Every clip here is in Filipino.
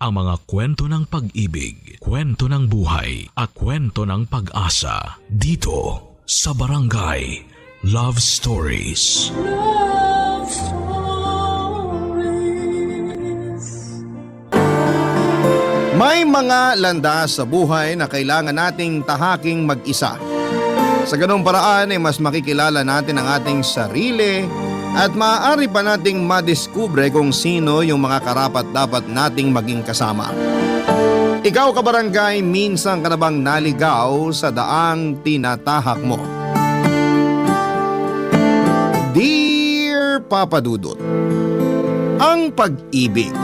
ang mga kwento ng pag-ibig, kwento ng buhay at kwento ng pag-asa dito sa Barangay Love Stories. Love Stories. May mga landas sa buhay na kailangan nating tahaking mag-isa. Sa ganung paraan ay mas makikilala natin ang ating sarili at maaari pa nating madiskubre kung sino yung mga karapat-dapat nating maging kasama. Ikaw kabarangay, minsan ka na bang naligaw sa daang tinatahak mo? Dear Papa Dudut, ang pag-ibig,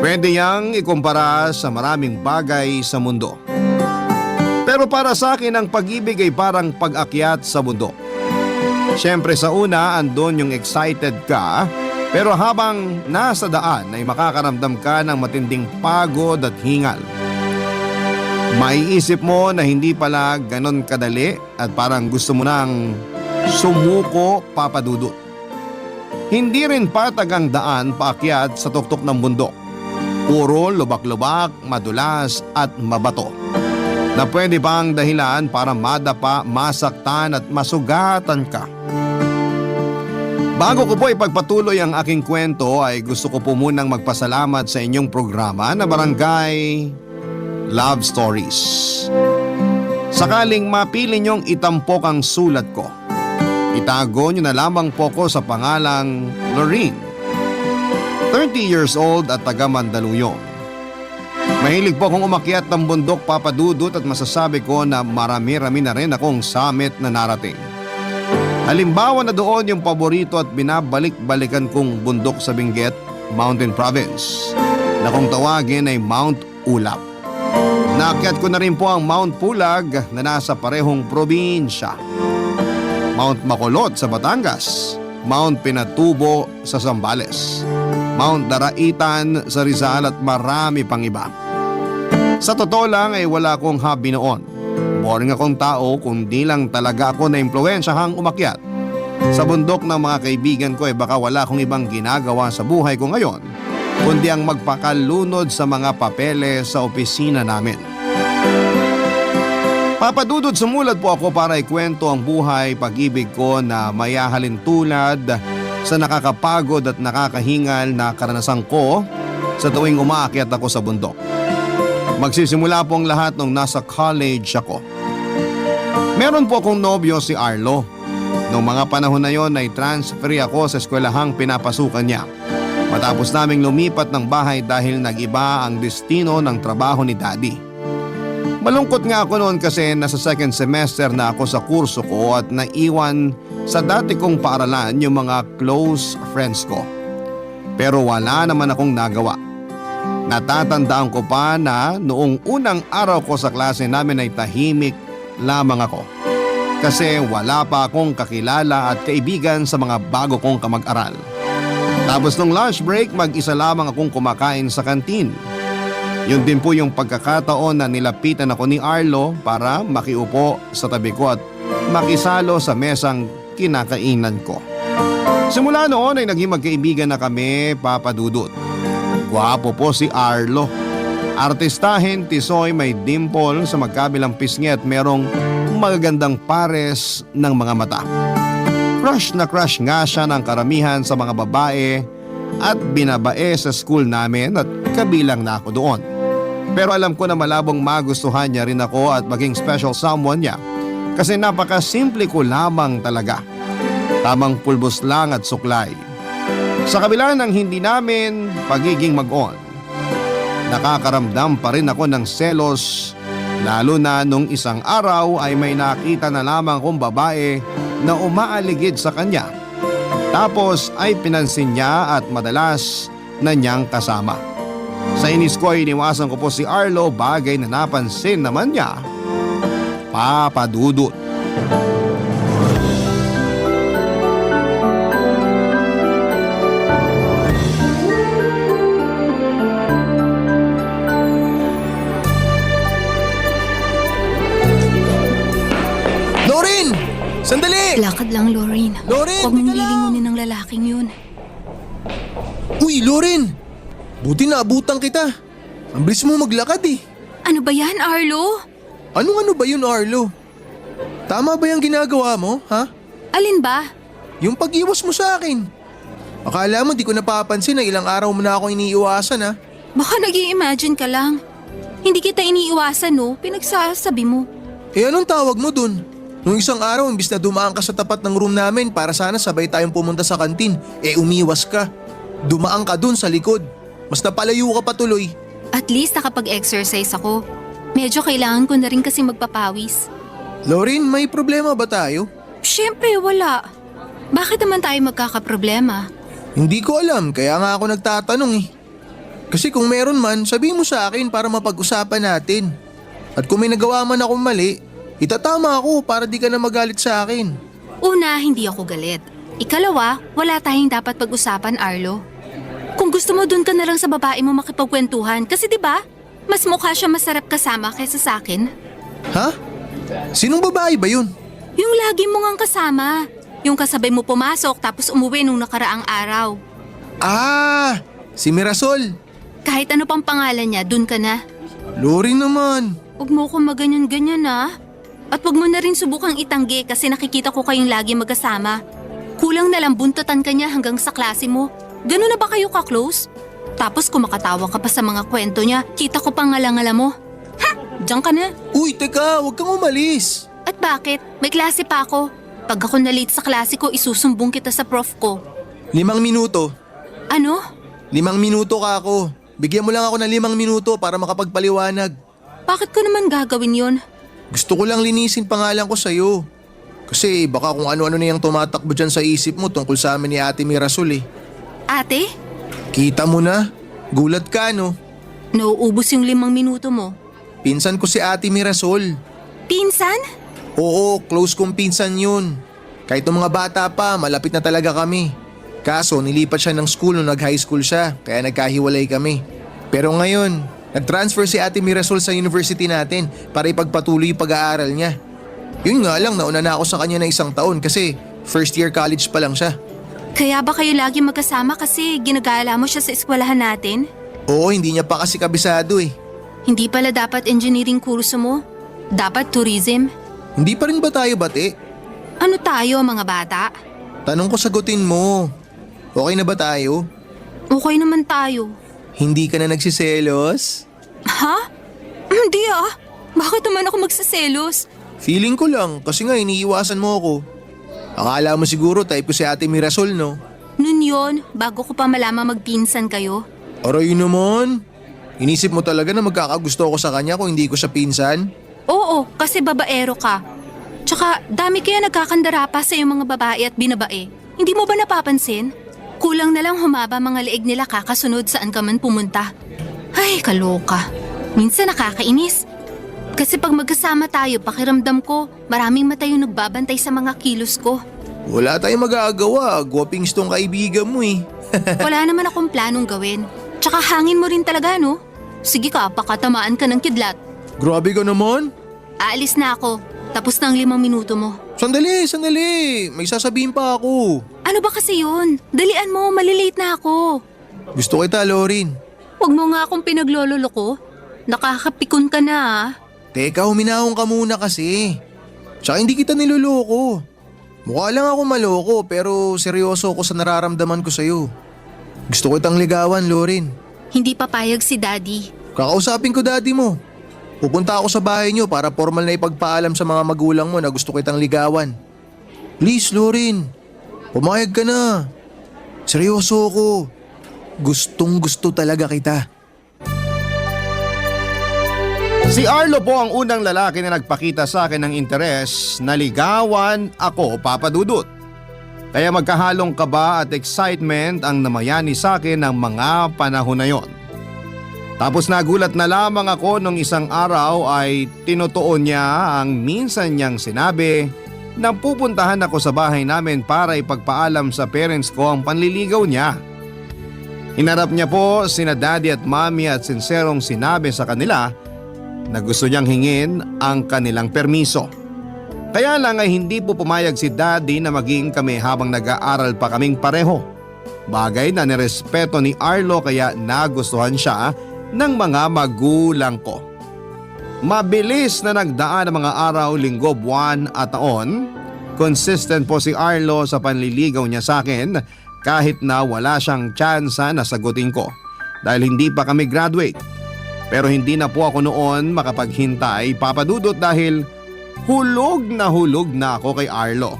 pwede yang ikumpara sa maraming bagay sa mundo. Pero para sa akin ang pag-ibig ay parang pag-akyat sa bundok. Siyempre sa una andon yung excited ka, pero habang nasa daan ay makakaramdam ka ng matinding pagod at hingal. Maiisip mo na hindi pala ganon kadali at parang gusto mo nang sumuko, Papa Dudut. Hindi rin patag ang daan paakyat sa tuktok ng bundok. Puro lubak-lubak, madulas at mabato. Na pwede pang dahilan para madapa, masaktan at masugatan ka. Bago ko po ipagpatuloy ang aking kwento ay gusto ko po munang magpasalamat sa inyong programa na Barangay Love Stories. Sakaling mapili niyong itampok ang sulat ko, itago niyo na lamang po ko sa pangalang Lorene, 30 years old at taga Mandaluyong. Mahilig po akong umakyat ng bundok, Papa Dudut, at masasabi ko na marami-rami na rin akong summit na narating. Halimbawa na doon yung paborito at binabalik-balikan kong bundok sa Benguet, Mountain Province, na kung tawagin ay Mount Ulap. Naakyat ko na rin po ang Mount Pulag na nasa parehong probinsya. Mount Macolot sa Batangas, Mount Pinatubo sa Zambales, Mount Daraitan sa Rizal at marami pang iba. Sa totoo lang ay wala akong hobby noon. Boring akong tao kundi lang talaga ako na impluwensyahang umakyat. Sa bundok ng mga kaibigan ko ay baka wala akong ibang ginagawa sa buhay ko ngayon kundi ang magpakalunod sa mga papeles sa opisina namin. Papadudod sumulat po ako para ikwento ang buhay pag-ibig ko na mayahalin tulad sa nakakapagod at nakakahingal na karanasan ko sa tuwing umaakyat ako sa bundok. Magsisimula po ang lahat nung nasa college ako. Meron po akong nobyo si Arlo. Noong mga panahon na yon ay transfer ako sa eskwelahang pinapasukan niya. Matapos naming lumipat ng bahay dahil nag-iba ang destino ng trabaho ni Daddy. Malungkot nga ako noon kasi nasa second semester na ako sa kurso ko at naiwan sa dati kong paaralan yung mga close friends ko. Pero wala naman akong nagawa. Natatandaan ko pa na noong unang araw ko sa klase namin ay tahimik lamang ako. Kasi wala pa akong kakilala at kaibigan sa mga bago kong kamag-aral. Tapos nung lunch break, mag-isa lamang akong kumakain sa kantin. Yun din po yung pagkakataon na nilapitan ako ni Arlo para makiupo sa tabi ko at makisalo sa mesang kinakainan ko. Simula noon ay naging magkaibigan na kami, Papa Dudut. Gwapo po si Arlo. Artistahin, tisoy, may dimple sa magkabilang pisngi at merong magagandang pares ng mga mata. Crush na crush nga siya ng karamihan sa mga babae at binabae sa school namin at kabilang na ako doon. Pero alam ko na malabong magustuhan niya rin ako at maging special someone niya kasi napakasimple ko lamang talaga. Tamang pulbos lang at suklay. Sa kabila ng hindi namin pagiging mag-on, nakakaramdam pa rin ako ng selos lalo na nung isang araw ay may nakita na lamang kong babae na umaaligid sa kanya. Tapos ay pinansin niya at madalas na niyang kasama. Sa inis ko ay iniwasan ko po si Arlo, bagay na napansin naman niya, Papa Dudut. Lorene! Sandali! Lakad lang, Lorene. Lorene, Huwag mong teka lang. lilingunin ng lalaking yun. Uy, Lorene! Buti na abutan kita. Ang bilis mo maglakad eh. Ano ba yan, Arlo? Ano ba yun, Arlo? Tama ba yung ginagawa mo, ha? Alin ba? Yung pag-iwas mo sa akin. Akala mo di ko napapansin na ilang araw mo na ako iniiwasan, ha? Baka nag-i-imagine ka lang. Hindi kita iniiwasan, no? Pinagsasabi mo. Eh anong tawag mo dun? Nung isang araw, imbis na dumaan ka sa tapat ng room namin para sana sabay tayong pumunta sa kantin, umiwas ka. Dumaan ka dun sa likod. Mas napalayo ka pa tuloy. At least nakapag-exercise ako. Medyo kailangan ko na rin kasi magpapawis. Lauren, may problema ba tayo? Siyempre, wala. Bakit naman tayo magkakaproblema? Hindi ko alam, kaya nga ako nagtatanong eh. Kasi kung meron man, sabihin mo sa akin para mapag-usapan natin. At kung may nagawa man akong mali, itatama ako para di ka na magalit sa akin. Una, hindi ako galit. Ikalawa, wala tayong dapat pag-usapan, Arlo. Kung gusto mo, dun ka na lang sa babae mo makipagkwentuhan. Kasi 'di ba? Mas mukha siya masarap kasama kaysa sa akin. Ha? Sinong babae ba yun? Yung lagi mo ngang kasama. Yung kasabay mo pumasok tapos umuwi nung nakaraang araw. Ah, si Mirasol. Kahit ano pang pangalan niya, dun ka na. Lauren naman. Huwag mo ko maganyan-ganyan ah. At huwag mo na rin subukang itanggi kasi nakikita ko kayong lagi magkasama. Kulang na lang buntutan ka niya hanggang sa klase mo. Ganun na ba kayo ka-close? Tapos kumakatawa ka pa sa mga kwento niya, kita ko pang ngala-ngala mo. Ha! Diyan ka na. Uy, teka, huwag kang umalis. At bakit? May klase pa ako. Pag ako na-late sa klase ko, isusumbong kita sa prof ko. 5 minuto. Ano? 5 minuto ka ako. Bigyan mo lang ako ng 5 minuto para makapagpaliwanag. Bakit ko naman gagawin yon? Gusto ko lang linisin pangalan ko sa'yo. Kasi baka kung ano-ano na yung tumatakbo dyan sa isip mo tungkol sa amin ni Ate Mirasol eh. Ate? Kita mo na? Gulat ka no? Nauubos yung 5 minuto mo. Pinsan ko si Ate Mirasol. Pinsan? Oo, close kong pinsan yun. Kahit nung mga bata pa, malapit na talaga kami. Kaso nilipat siya ng school nung nag-high school siya, kaya nagkahiwalay kami. Pero ngayon, nag-transfer si Ate Mirasol sa university natin para ipagpatuloy yung pag-aaral niya. Yun nga lang, nauna na ako sa kanya ng 1 taon kasi first year college pa lang siya. Kaya ba kayo lagi magkasama kasi ginagala mo siya sa eskwelahan natin? Oo, hindi niya pa kasi kabisado eh. Hindi pala dapat engineering kurso mo? Dapat tourism? Hindi pa rin ba tayo bati? Ano tayo mga bata? Tanong ko sagutin mo. Okay na ba tayo? Okay naman tayo. Hindi ka na nagsiselos? Ha? Hindi ah. Bakit naman ako magsaselos? Feeling ko lang kasi nga iniiwasan mo ako. Akala mo siguro type ko si Ate Mirasol no? Nun yon, bago ko pa malaman magpinsan kayo. Aray naman. Inisip mo talaga na magkakagusto ako sa kanya kung hindi ko siya pinsan? Oo, kasi babaero ka. Tsaka dami kaya nagkakandara pa sa iyong mga babae at binabae. Hindi mo ba napapansin? Kulang na lang humaba mga leeg nila kakasunod saan ka man pumunta. Ay, kaloka. Minsan nakakainis. Kasi pag magkasama tayo, pakiramdam ko, maraming mata yung nagbabantay sa mga kilos ko. Wala tayong magagawa. Gwapings tong kaibigan mo eh. Wala naman akong planong gawin. Tsaka hangin mo rin talaga, no? Sige ka, pakatamaan ka ng kidlat. Grabe ka naman. Aalis na ako. Tapos na ang 5 minuto mo. Sandali. May sasabihin pa ako. Ano ba kasi yun? Dalian mo, malilate na ako. Gusto kita, Lauren. Huwag mo nga akong pinaglololo ko. Nakakapikon ka na ah. Teka, huminahon ka muna kasi. Tsaka hindi kita niloloko. Mukha lang ako maloko pero seryoso ako sa nararamdaman ko sa'yo. Gusto ko itang ligawan, Lauren. Hindi papayag si Daddy. Kakausapin ko daddy mo. Pupunta ako sa bahay niyo para formal na ipagpaalam sa mga magulang mo na gusto ko itang ligawan. Please, Lauren. Pumayag ka na. Seryoso ako. Gustong gusto talaga kita. Si Arlo po ang unang lalaki na nagpakita sa akin ng interes na ligawan ako, Papa Dudut. Kaya magkahalong kaba at excitement ang namayani sa akin ng mga panahon na yon. Tapos nagulat na lamang ako nung isang araw ay tinutuon niya ang minsan niyang sinabi na pupuntahan ako sa bahay namin para ipagpaalam sa parents ko ang panliligaw niya. Hinarap niya po sina daddy at mommy at sinserong sinabi sa kanila na gusto niyang hingin ang kanilang permiso. Kaya lang ay hindi po pumayag si daddy na maging kami habang nag-aaral pa kaming pareho. Bagay na nirespeto ni Arlo kaya nagustuhan siya ng mga magulang ko. Mabilis na nagdaan ang mga araw, linggo, buwan at taon. Consistent po si Arlo sa panliligaw niya sa akin kahit na wala siyang tsansa na sagutin ko dahil hindi pa kami graduate. Pero hindi na po ako noon makapaghintay, Papa Dudut, dahil hulog na ako kay Arlo.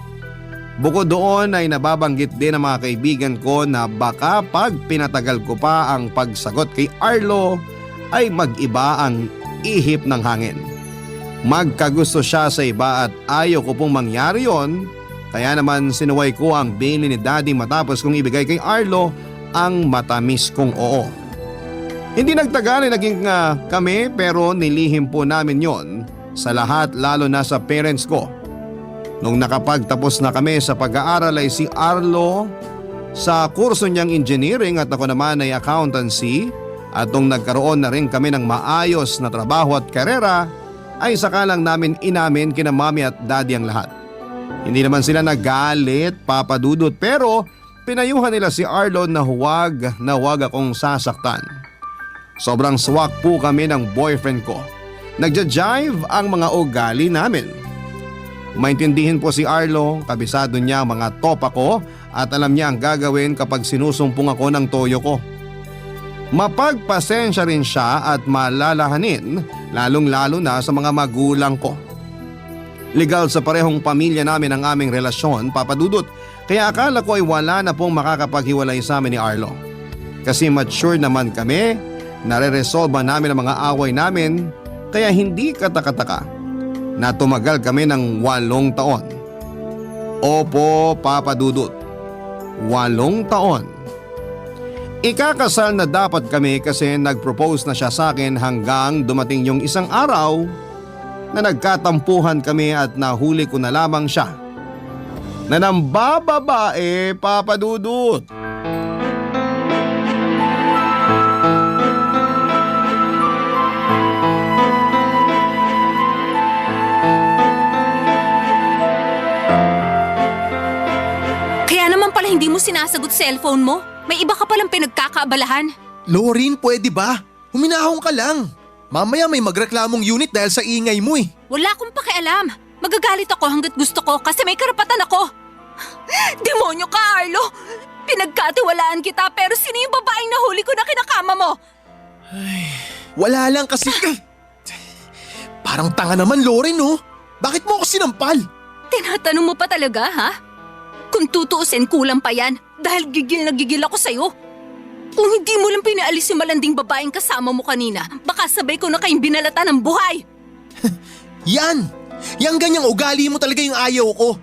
Bukod doon ay nababanggit din ng mga kaibigan ko na baka pag pinatagal ko pa ang pagsagot kay Arlo ay mag-iba ang ihip ng hangin. Magkagusto siya sa iba at ayaw ko pong mangyari yon, kaya naman sinuway ko ang bili ni Daddy matapos kong ibigay kay Arlo ang matamis kong oo. Hindi nagtagal ay naging kami, pero nilihim po namin yon sa lahat, lalo na sa parents ko. Nung nakapagtapos na kami sa pag-aaral ay si Arlo sa kurso niyang engineering at ako naman ay accountancy, at nung nagkaroon na rin kami ng maayos na trabaho at karera ay saka lang namin inamin kina Mami at Daddy ang lahat. Hindi naman sila nagalit, Papa Dudut, pero pinayuhan nila si Arlo na huwag akong sasaktan. Sobrang swak po kami ng boyfriend ko. Nagja-jive ang mga ugali namin. Maintindihin po si Arlo, kabisado niya ang mga topa ko at alam niya ang gagawin kapag sinusumpong ako ng toyo ko. Mapagpasensya rin siya at malalahanin, lalong-lalo na sa mga magulang ko. Legal sa parehong pamilya namin ang aming relasyon, Papa Dudut, kaya akala ko ay wala na pong makakapaghiwalay sa amin ni Arlo. Kasi mature naman kami, nare-resolve namin ang mga away namin, kaya hindi katakataka na tumagal kami ng 8 taon. Opo, Papa Dudut, 8 taon. Ikakasal na dapat kami kasi nag-propose na siya sa akin hanggang dumating yung isang araw na nagkatampuhan kami at nahuli ko na lamang siya na nambababae, Papa Dudut. Kaya naman pala hindi mo sinasagot cellphone mo. May iba ka palang pinagkakaabalahan. Lorin, pwede ba? Huminahon ka lang. Mamaya may magreklamong unit dahil sa ingay mo eh. Wala akong pakialam. Magagalit ako hanggat gusto ko kasi may karapatan ako. Demonyo ka, Arlo! Pinagkatiwalaan kita pero sino yung babaeng nahuli ko na kinakama mo? Wala lang kasi… Parang tanga naman, Lorin, oh. Bakit mo ako sinampal? Tinatanong mo pa talaga, ha? Kung tutuusin, kulang pa yan dahil gigil na gigil ako sa'yo. Kung hindi mo lang pinaalis yung malanding babaeng kasama mo kanina, baka sabay ko na kayong binalata ng buhay. Yan! Yang ganyang ugali mo talaga yung ayaw ko.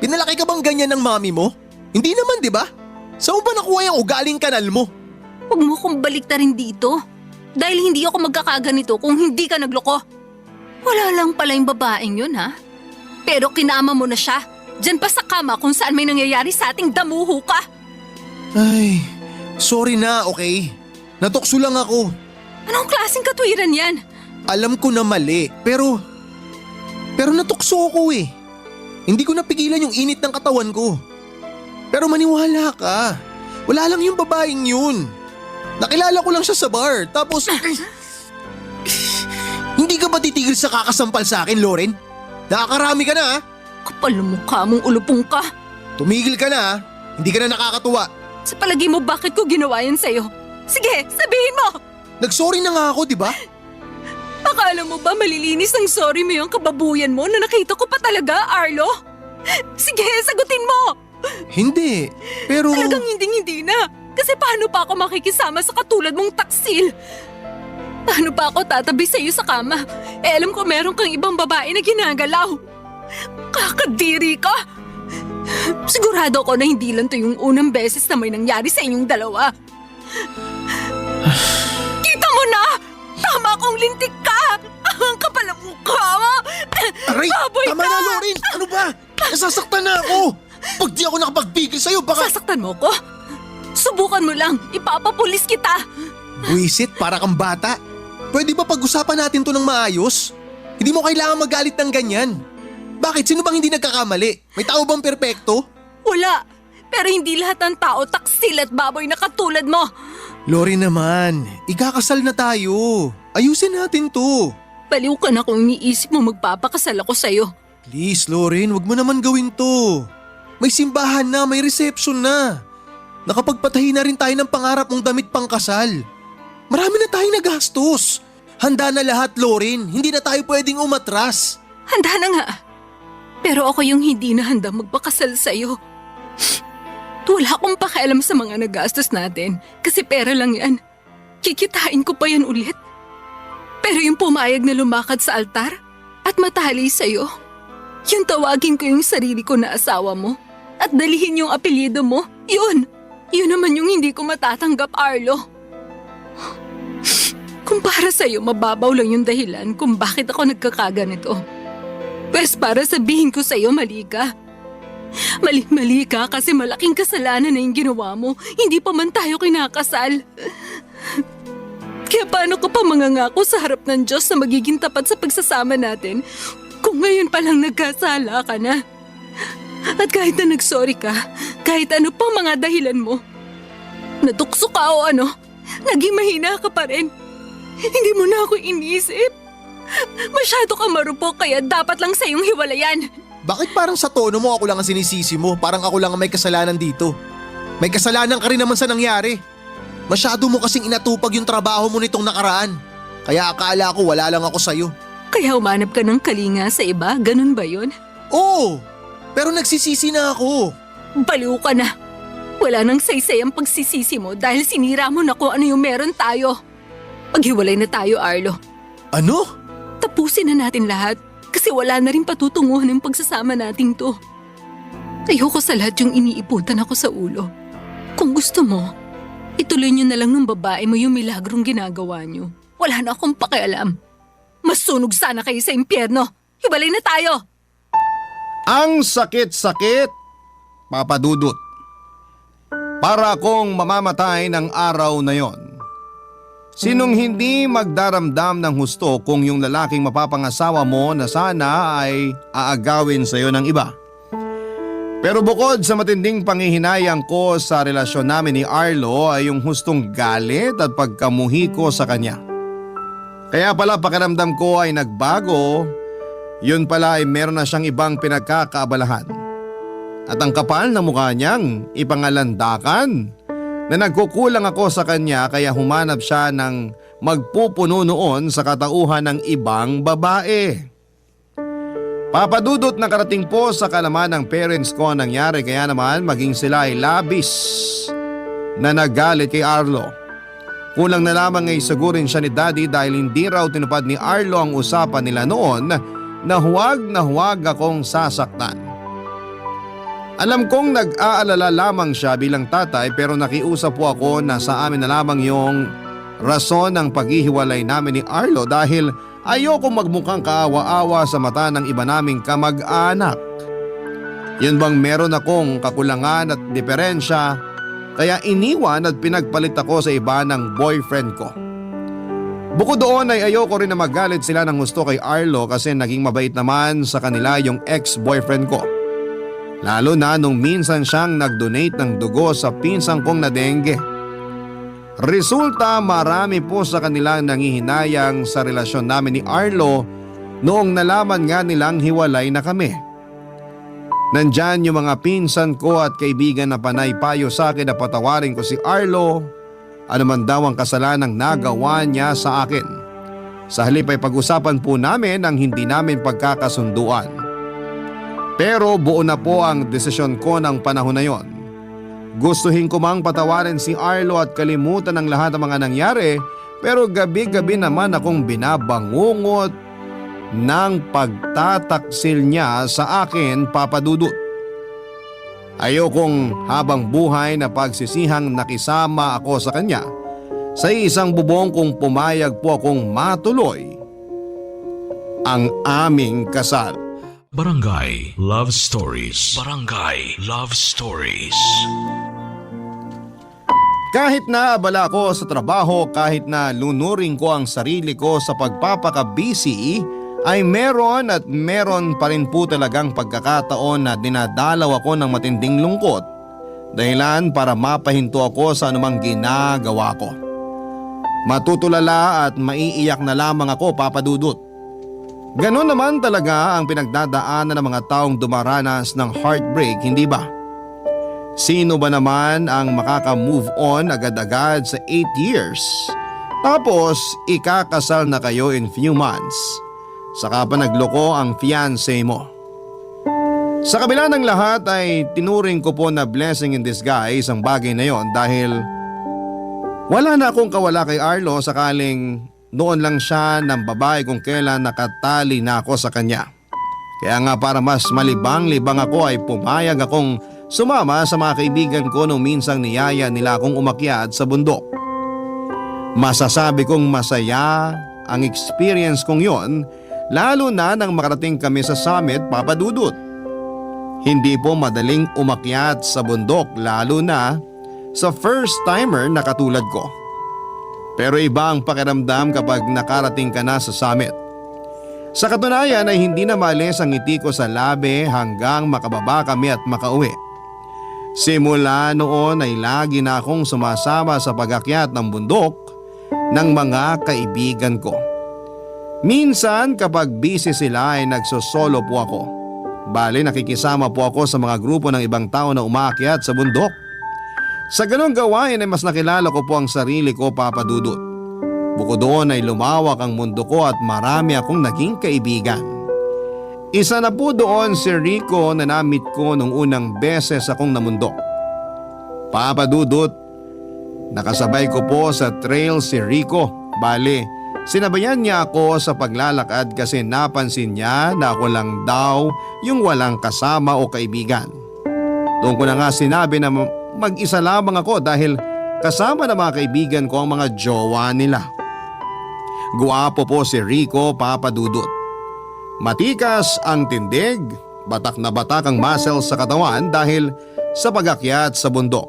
Pinalaki ka bang ganyan ng mami mo? Hindi naman, di ba? Saan mo ba nakuha yung ugaling kanal mo? Huwag mo kong baliktarin dito. Dahil hindi ako magkakaganito kung hindi ka nagloko. Wala lang pala yung babaeng yun, ha? Pero kinama mo na siya. Diyan pa sa kama kung saan may nangyayari sa ating damuho ka. Ay, sorry na, okay? Natukso lang ako. Anong klaseng katwiran yan? Alam ko na mali, pero natukso ako eh. Hindi ko napigilan yung init ng katawan ko. Pero maniwala ka, wala lang yung babaeng yun. Nakilala ko lang siya sa bar, tapos… Hindi ka ba titigil sa kakasampal sa akin, Loren? Nakakarami ka na ha? Kapal ng mukha mong ulupong ka. Tumigil ka na ha? Hindi ka na nakakatuwa. Sa palagi mo bakit ko ginawa yan sa'yo? Sige, sabihin mo! Nag-sorry na nga ako, di ba? Akala mo ba malilinis ng sorry mo yung kababuyan mo na nakita ko pa talaga, Arlo? Sige, sagutin mo! Hindi, pero… Talagang hindi na. Kasi paano pa ako makikisama sa katulad mong taksil? Paano pa ako tatabi sa'yo sa kama? Alam ko meron kang ibang babae na ginagalaw. Kakadiri ka! Sigurado ako na hindi lang to yung unang beses na may nangyari sa inyong dalawa. Kita mo na! Tama akong lintik ka! Ang kapal ang mukha mo! Aray! Baboy Tama ka! na, Lorin! Ano ba? Nasasaktan na ako! Pag di ako nakapagbigil sa'yo, baka… Sasaktan mo ko? Subukan mo lang, ipapapulis kita! Buisit, para kang bata. Pwede ba pag-usapan natin to ng maayos? Hindi mo kailangan magalit ng ganyan. Bakit? Sino bang hindi nagkakamali? May tao bang perpekto? Wala, pero hindi lahat ng tao taksil at baboy na katulad mo. Lori naman, ikakasal na tayo. Ayusin natin to. Baliw ka na kung iniisip mo magpapakasal ako sa'yo. Please, Loren, wag mo naman gawin to. May simbahan na, may reception na. Nakapagpatahi na rin tayo ng pangarap mong damit pangkasal. Marami na tayong nagastos. Handa na lahat, Loren. Hindi na tayo pwedeng umatras. Handa na nga. Pero ako yung hindi na handa magpakasal sa'yo. Wala akong pakialam sa mga nagastos natin kasi pera lang yan. Kikitain ko pa yan ulit. Pero yung pumayag na lumakad sa altar at matali sa'yo, yung tawagin ko yung sarili ko na asawa mo at dalihin yung apelyido mo, yun naman yung hindi ko matatanggap, Arlo. Kung para sa'yo, mababaw lang yung dahilan kung bakit ako nagkakaganito. Pwes para sabihin ko sa'yo, mali ka. Mali ka kasi malaking kasalanan na yung ginawa mo. Hindi pa man tayo kinakasal. Kaya paano ka pa mangangako sa harap ng Diyos na magiging tapat sa pagsasama natin kung ngayon pa lang nagkasala ka na? At kahit na nagsorry ka, kahit ano pa mga dahilan mo, natukso ka o ano, naging mahina ka pa rin. Hindi mo na ako iniisip. Masyado ka marupok kaya dapat lang sa iyong hiwalayan. Bakit parang sa tono mo ako lang ang sinisisi mo? Parang ako lang ang may kasalanan dito. May kasalanan ka rin naman sa nangyari. Masyado mo kasing inatupag yung trabaho mo nitong nakaraan. Kaya akala ko wala lang ako sa'yo. Kaya umanap ka ng kalinga sa iba? Ganun ba yun? Oo, pero nagsisisi na ako. Baliw ka na. Wala nang saysay ang pagsisisi mo dahil sinira mo na kung ano yung meron tayo. Maghiwalay na tayo, Arlo. Ano? Tapusin na natin lahat kasi wala na rin patutunguhan ng pagsasama nating to. Ayoko sa lahat yung iniiputan ako sa ulo. Kung gusto mo, ituloy niyo na lang ng babae mo yung milagrong ginagawa niyo. Wala na akong pakialam. Masunog sana kayo sa impyerno. Hiwalay na tayo! Ang sakit-sakit, Papa Dudut. Para akong mamamatay ng araw na yon. Sinong hindi magdaramdam ng husto kung yung lalaking mapapangasawa mo na sana ay aagawin sa iyo ng iba? Pero bukod sa matinding panghihinayang ko sa relasyon namin ni Arlo ay yung hustong galit at pagkamuhi ko sa kanya. Kaya pala pakiramdam ko ay nagbago, yun pala ay meron na siyang ibang pinagkakaabalahan. At ang kapal na mukha niyang ipangalandakan na nagkukulang ako sa kanya kaya humanap siya ng magpupuno noon sa katauhan ng ibang babae. Papadudot na karating po sa kalaman ng parents ko ang nangyari kaya naman maging sila ay labis na nagalit kay Arlo. Kulang na lamang ay sagurin siya ni Daddy dahil hindi raw tinupad ni Arlo ang usapan nila noon na huwag akong sasaktan. Alam kong nag-aalala lamang siya bilang tatay pero nakiusap po ako na sa amin na lamang yung rason ng paghihiwalay namin ni Arlo dahil ayoko magmukhang kaawa-awa sa mata ng iba naming kamag-anak. Yun bang meron akong kakulangan at diferensya kaya iniwan at pinagpalit ako sa iba ng boyfriend ko. Bukod doon ay ayoko rin na magalit sila ng gusto kay Arlo kasi naging mabait naman sa kanila yung ex-boyfriend ko. Lalo na nung minsan siyang nag-donate ng dugo sa pinsang kong na dengue. Resulta marami po sa kanilang nangihinayang sa relasyon namin ni Arlo noong nalaman nga nilang hiwalay na kami. Nandyan yung mga pinsan ko at kaibigan na panay payo sa akin na patawarin ko si Arlo ano man daw ang kasalanang nagawa niya sa akin. Sa halip ay pag-usapan po namin ang hindi namin pagkakasunduan. Pero buo na po ang desisyon ko ng panahon na yon. Gustuhin ko mang patawarin si Arlo at kalimutan ang lahat ng mga nangyari pero gabi-gabi naman akong binabangungot ng pagtataksil niya sa akin, Papa Dudut. Ayokong habang buhay na pagsisihang nakisama ako sa kanya sa isang bubong kung pumayag po akong matuloy ang aming kasal. Barangay Love Stories. Barangay Love Stories. Kahit na abala ako sa trabaho, kahit na lunuring ko ang sarili ko sa pagpapaka-busy, ay meron at meron pa rin po talagang pagkakataon na dinadalaw ako ng matinding lungkot Dahilan para mapahinto ako sa anumang ginagawa ko. Matutulala at maiiyak na lamang ako, Papa Dudut. Ganon naman talaga ang pinagdadaanan ng mga taong dumaranas ng heartbreak, hindi ba? Sino ba naman ang makaka-move on agad-agad sa 8 years? Tapos ikakasal na kayo in few months. Saka pa nagloko ang fiancé mo. Sa kabila ng lahat ay tinuring ko po na blessing in disguise ang bagay na yon dahil wala na akong kawala kay Arlo sakaling noon lang siya ng babae kung kailan nakatali na ako sa kanya. Kaya nga para mas malibang-libang ako ay pumayag akong sumama sa mga kaibigan ko nung minsang niyaya nila akong umakyat sa bundok. Masasabi kong masaya ang experience kong yon lalo na nang makarating kami sa summit, Papa Dudut. Hindi po madaling umakyat sa bundok lalo na sa first timer na katulad ko. Pero iba ang pakiramdam kapag nakarating ka na sa summit. Sa katunayan ay hindi na maalis ang ngiti ko sa labi hanggang makababa kami at makauwi. Simula noon ay lagi na akong sumasama sa pag-akyat ng bundok ng mga kaibigan ko. Minsan kapag busy sila ay nagsosolo po ako. Bale nakikisama po ako sa mga grupo ng ibang tao na umaakyat sa bundok. Sa ganong gawain ay mas nakilala ko po ang sarili ko, Papa Dudut. Bukod doon ay lumawak ang mundo ko at marami akong naging kaibigan. Isa na po doon si Rico na namit ko nung unang beses akong namundok. Papa Dudut, nakasabay ko po sa trail si Rico. Bale, sinabayan niya ako sa paglalakad kasi napansin niya na ako lang daw yung walang kasama o kaibigan. Doon ko na nga sinabi na mag-isa lamang ako dahil kasama na mga kaibigan ko ang mga jowa nila. Guwapo po si Rico, Papa Dudut. Matikas ang tindig, batak na batak ang muscles sa katawan dahil sa pag-akyat sa bundok.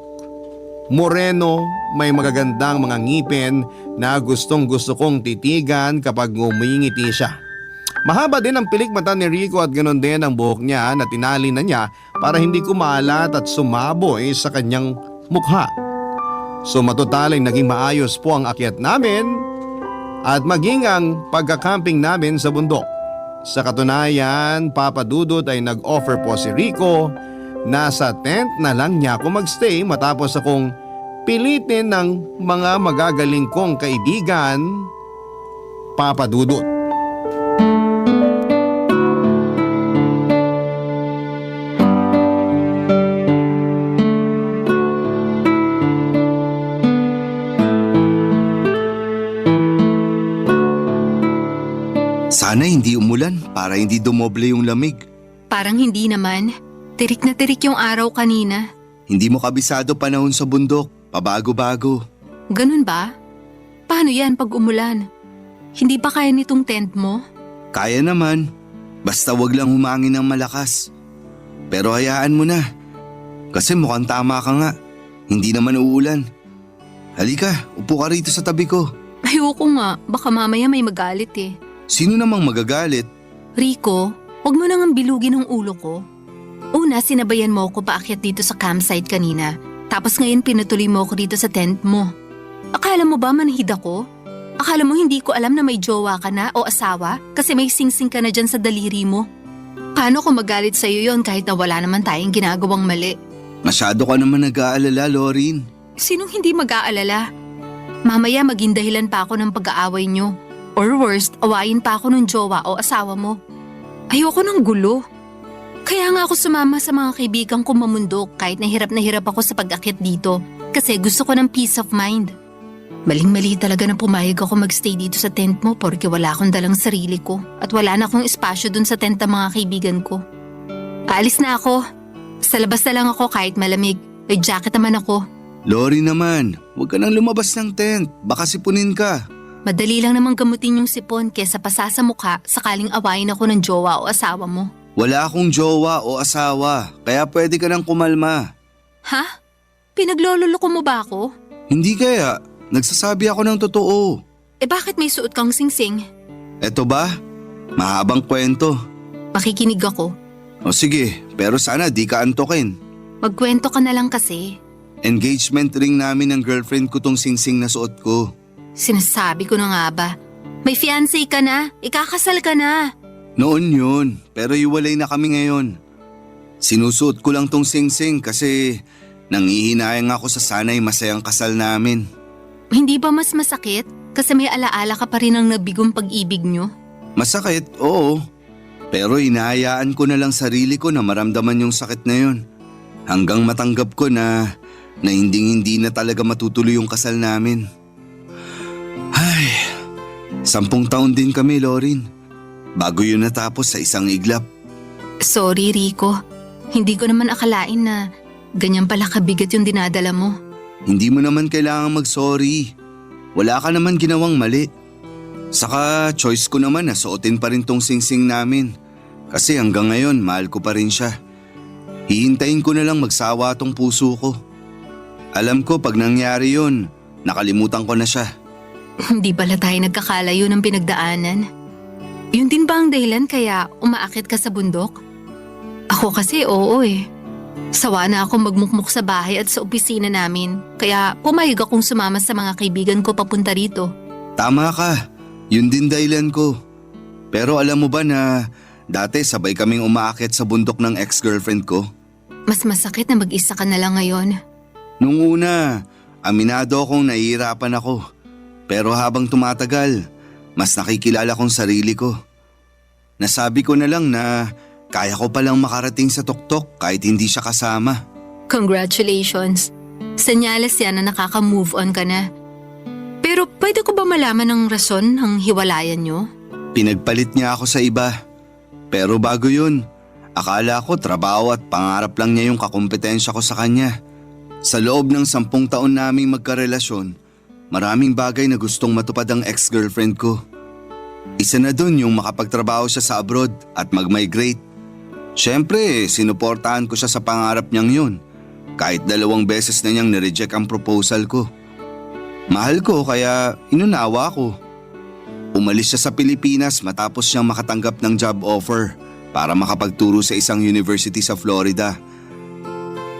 Moreno, may magagandang mga ngipin na gustong gusto kong titigan kapag ngumingiti siya. Mahaba din ang pilik mata ni Rico at ganoon din ang buhok niya na tinali na niya para hindi kumalat at sumaboy sa kanyang mukha. So matutalay naging maayos po ang akyat namin at maging ang pagkakamping namin sa bundok. Sa katunayan, Papa Dudut ay nag-offer po si Rico na sa tent na lang niya ako magstay matapos akong pilitin ng mga magagaling kong kaibigan, Papa Dudut. Sana hindi umulan para hindi dumoble yung lamig. Parang hindi naman. Tirik na tirik yung araw kanina. Hindi mo kabisado panahon sa bundok, pabago-bago. Ganun ba? Paano yan pag umulan? Hindi ba kaya nitong tent mo? Kaya naman, basta wag lang humangin ng malakas. Pero hayaan mo na, kasi mukhang tama ka nga. Hindi naman uulan. Halika, upo ka rito sa tabi ko. Ayoko nga, baka mamaya may magalit eh. Sino namang magagalit? Rico, wag mo nang bilugin ang ulo ko. Una, sinabayan mo ako paakyat dito sa campsite kanina. Tapos ngayon pinatuloy mo ako dito sa tent mo. Akala mo ba manhid ako? Akala mo hindi ko alam na may jowa ka na o asawa kasi may singsing ka na dyan sa daliri mo? Paano ko magalit sa'yo yon kahit na wala naman tayong ginagawang mali? Masyado ka naman nag-aalala, Lorin. Sinong hindi mag-aalala? Mamaya maging dahilan pa ako ng pag-aaway nyo. Or worst, awayin pa ako ng jowa o asawa mo. Ayoko ng gulo. Kaya nga ako sumama sa mga kaibigan ko mamundok kahit na hirap ako sa pag-akyat dito kasi gusto ko ng peace of mind. Maling-mali talaga na pumayag ako magstay dito sa tent mo porque wala akong dalang sarili ko at wala na akong espasyo dun sa tent ng mga kaibigan ko. Aalis na ako. Sa labas na lang ako kahit malamig. May jacket naman ako. Lori naman, huwag ka nang lumabas ng tent. Baka sipunin ka. Madali lang namang gamutin yung sipon kesa pasa sa mukha sakaling awayin ako ng jowa o asawa mo. Wala akong jowa o asawa, kaya pwede ka nang kumalma. Ha? Pinaglololoko mo ba ako? Hindi kaya, nagsasabi ako ng totoo. Eh bakit may suot kang singsing? Eto ba? Mahabang kwento. Makikinig ako. O sige, pero sana di ka antokin. Magkwento ka na lang kasi. Engagement ring namin ng girlfriend ko tong singsing na suot ko. Sinasabi ko na nga ba? May fiancé ka na, ikakasal ka na. Noon yun, pero iwalay na kami ngayon. Sinusuot ko lang tong singsing kasi nangihinayang ako sa sanay masayang kasal namin. Hindi ba mas masakit? Kasi may alaala ka pa rin ng nabigong pag-ibig nyo? Masakit, oo. Pero hinahayaan ko na lang sarili ko na maramdaman yung sakit na yun. Hanggang matanggap ko na hindi na talaga matutuloy yung kasal namin. Ay, 10 taon din kami, Lorin. Bago yun natapos sa isang iglap. Sorry, Rico. Hindi ko naman akalain na ganyan pala kabigat yung dinadala mo. Hindi mo naman kailangang mag-sorry. Wala ka naman ginawang mali. Saka choice ko naman na suotin pa rin tong singsing namin. Kasi hanggang ngayon mahal ko pa rin siya. Hihintayin ko na lang magsawa tong puso ko. Alam ko pag nangyari yun, nakalimutan ko na siya. Hindi pala tayo nagkakalayo ng pinagdaanan. Yun din ba ang dahilan kaya umaakit ka sa bundok? Ako kasi oo eh. Sawa na ako magmukmuk sa bahay at sa opisina namin. Kaya pumayag akong sumama sa mga kaibigan ko papunta rito. Tama ka, yun din dahilan ko. Pero alam mo ba na dati sabay kaming umaakyat sa bundok ng ex-girlfriend ko? Mas masakit na mag-isa ka na lang ngayon. Nung una, aminado akong nahihirapan ako. Pero habang tumatagal, mas nakikilala kong sarili ko. Nasabi ko na lang na kaya ko palang makarating sa tuktok kahit hindi siya kasama. Congratulations. Senyales yan na nakaka-move on ka na. Pero pwede ko ba malaman ang rason ng hiwalayan nyo? Pinagpalit niya ako sa iba. Pero bago yun, akala ko trabaho at pangarap lang niya yung kakumpetensya ko sa kanya. Sa loob ng 10 taon naming magkarelasyon, maraming bagay na gustong matupad ang ex-girlfriend ko. Isa na dun yung makapagtrabaho siya sa abroad at mag-migrate. Siyempre, sinuportahan ko siya sa pangarap niyang yun. Kahit 2 beses na niyang nireject ang proposal ko. Mahal ko kaya inunawa ko. Umalis siya sa Pilipinas matapos siyang makatanggap ng job offer para makapagturo sa isang university sa Florida.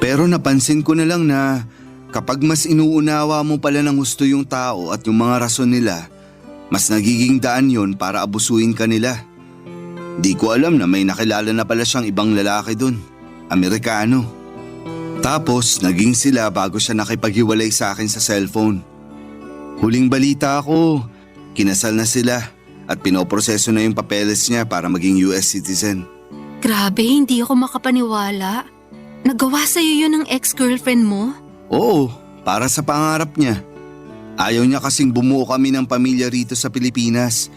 Pero napansin ko na lang na kapag mas inuunawa mo pala ng gusto yung tao at yung mga rason nila, mas nagiging daan yon para abusuin ka nila. Di ko alam na may nakilala na pala siyang ibang lalaki dun, Amerikano. Tapos naging sila bago siya nakipaghiwalay sa akin sa cellphone. Huling balita ko, kinasal na sila at pinoproseso na yung papeles niya para maging US citizen. Grabe, hindi ako makapaniwala. Nagawa sa'yo yun ng ex-girlfriend mo? Oo, para sa pangarap niya. Ayaw niya kasing bumuo kami ng pamilya rito sa Pilipinas.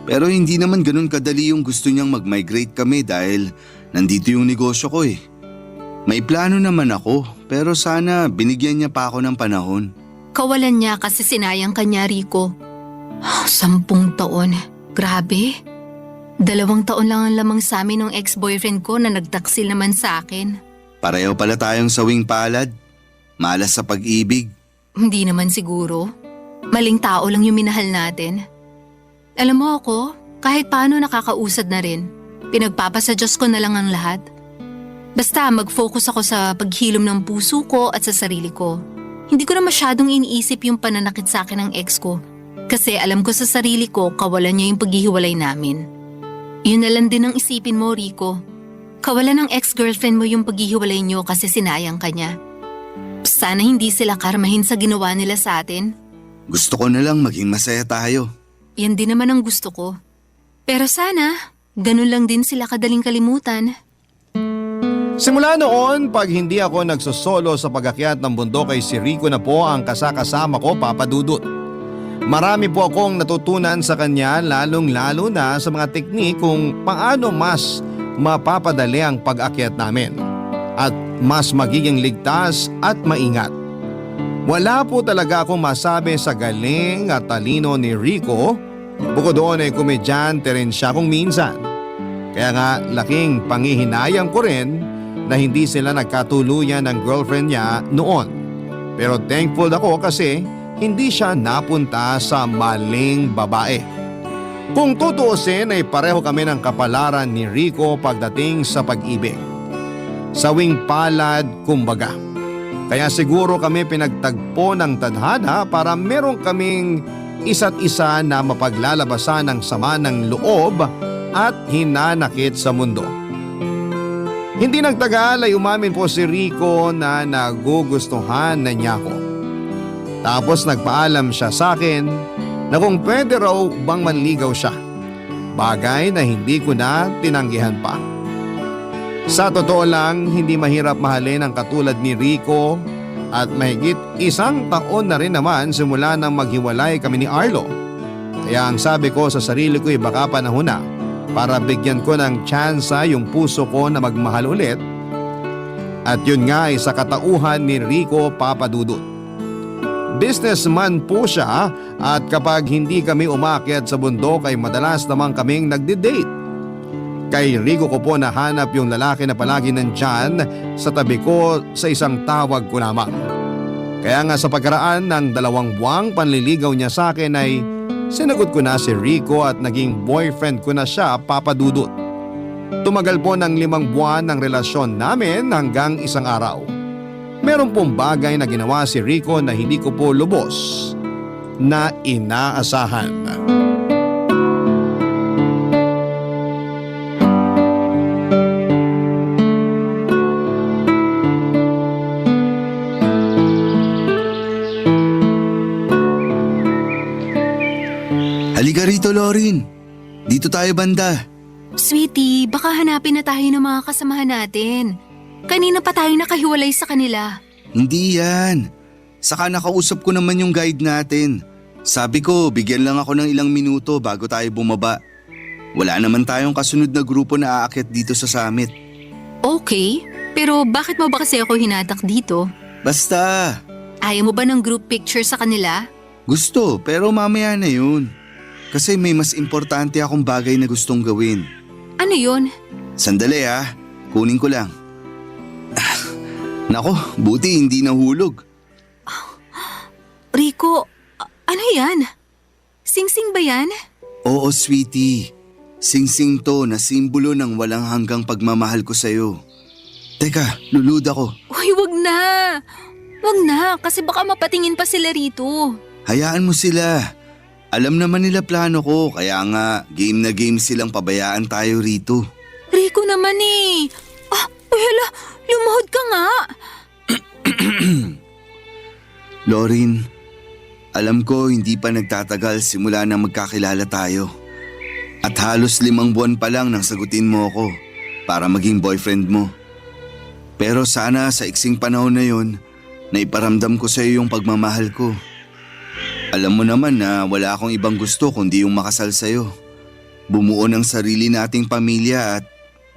Pero hindi naman ganun kadali yung gusto niyang mag-migrate kami dahil nandito yung negosyo ko eh. May plano naman ako pero sana binigyan niya pa ako ng panahon. Kawalan niya kasi sinayang ka niya, Rico. 10 taon. Grabe. 2 taon lang ang lamang sa amin ng ex-boyfriend ko na nagtaksil naman sa akin. Pareho pala tayong sawing palad. Malas sa pag-ibig. Hindi naman siguro. Maling tao lang yung minahal natin. Alam mo ako, kahit paano nakakausad na rin. Pinagpapasa Diyos ko na lang ang lahat. Basta mag-focus ako sa paghilom ng puso ko at sa sarili ko. Hindi ko na masyadong iniisip yung pananakit sa akin ng ex ko. Kasi alam ko sa sarili ko kawalan niya yung paghihiwalay namin. Yun na lang din ang isipin mo, Rico. Kawalan ng ex-girlfriend mo yung paghihiwalay niyo kasi sinayang ka niya. Sana hindi sila karmahin sa ginawa nila sa atin. Gusto ko na lang maging masaya tayo. Yan din naman ang gusto ko. Pero sana, ganun lang din sila kadaling kalimutan. Simula noon, pag hindi ako nagsosolo sa pag-akyat ng bundok ay si Rico na po ang kasakasama ko, Papa Dudut. Marami po akong natutunan sa kanya lalong-lalo na sa mga teknik kung paano mas mapapadali ang pag-akyat namin at mas magiging ligtas at maingat. Wala po talaga akong masabi sa galing at talino ni Rico. Bukod doon ay komedyante rin siya kung minsan. Kaya nga laking panghihinayang ko rin na hindi sila nagkatuluyan ng girlfriend niya noon. Pero thankful ako kasi hindi siya napunta sa maling babae. Kung tutuusin ay pareho kami ng kapalaran ni Rico pagdating sa pag-ibig. Sawing palad kumbaga. Kaya siguro kami pinagtagpo ng tadhana para meron kaming isa't isa na mapaglalabasan ng sama ng loob at hinanakit sa mundo. Hindi nagtagal ay umamin po si Rico na nagugustuhan na niya ako. Tapos nagpaalam siya sa akin na kung pwede raw bang manligaw siya. Bagay na hindi ko na tinanggihan pa. Sa totoo lang, hindi mahirap mahalin ang katulad ni Rico at mahigit 1 taon na rin naman simula nang maghiwalay kami ni Arlo. Kaya ang sabi ko sa sarili ko ay baka panahon na para bigyan ko ng tsansa yung puso ko na magmahal ulit. At yun nga ay sa katauhan ni Rico Papadudut. Businessman po siya at kapag hindi kami umakyat sa bundok ay madalas naman kaming nagde-date. Kay Rico ko po nahanap yung lalaki na palagi nandyan sa tabi ko sa isang tawag ko lamang. Kaya nga sa pagkaraan ng 2 buwang panliligaw niya sa akin ay sinagot ko na si Rico at naging boyfriend ko na siya, Papadudut. Tumagal po ng 5 buwan ng relasyon namin hanggang isang araw. Meron pong bagay na ginawa si Rico na hindi ko po lubos na inaasahan. Halika rito, Lorin. Dito tayo banda. Sweetie, baka hanapin na tayo ng mga kasamahan natin. Kanina pa tayo nakahiwalay sa kanila. Hindi yan. Saka nakausap ko naman yung guide natin. Sabi ko, bigyan lang ako ng ilang minuto bago tayo bumaba. Wala naman tayong kasunod na grupo na aakyat dito sa summit. Okay, pero bakit mo ba kasi ako hinadak dito? Basta, Ayaw mo ba ng group picture sa kanila? gusto pero mamaya na yun. Kasi may mas importante akong bagay na gustong gawin. Ano yun? Sandali ha, kunin ko lang. Nako, buti hindi nahulog. Rico, ano yan? Sing-sing ba yan? Oo, sweetie. Sing-sing to na simbolo ng walang hanggang pagmamahal ko sa'yo. Teka, lulud ako. Uy, wag na. Wag na, kasi baka mapatingin pa sila rito. Hayaan mo sila. Alam naman nila plano ko, kaya nga game na game silang pabayaan tayo rito. Rico naman eh. Uy hala, lumuhod ka nga. Lorin, alam ko hindi pa nagtatagal simula na magkakilala tayo. At halos 5 buwan pa lang nang sagutin mo ako para maging boyfriend mo. Pero sana sa iksing panahon na yon, naiparamdam ko sa iyo yung pagmamahal ko. Alam mo naman na wala akong ibang gusto kundi yung makasal sa'yo. Bumuo ng sarili nating pamilya at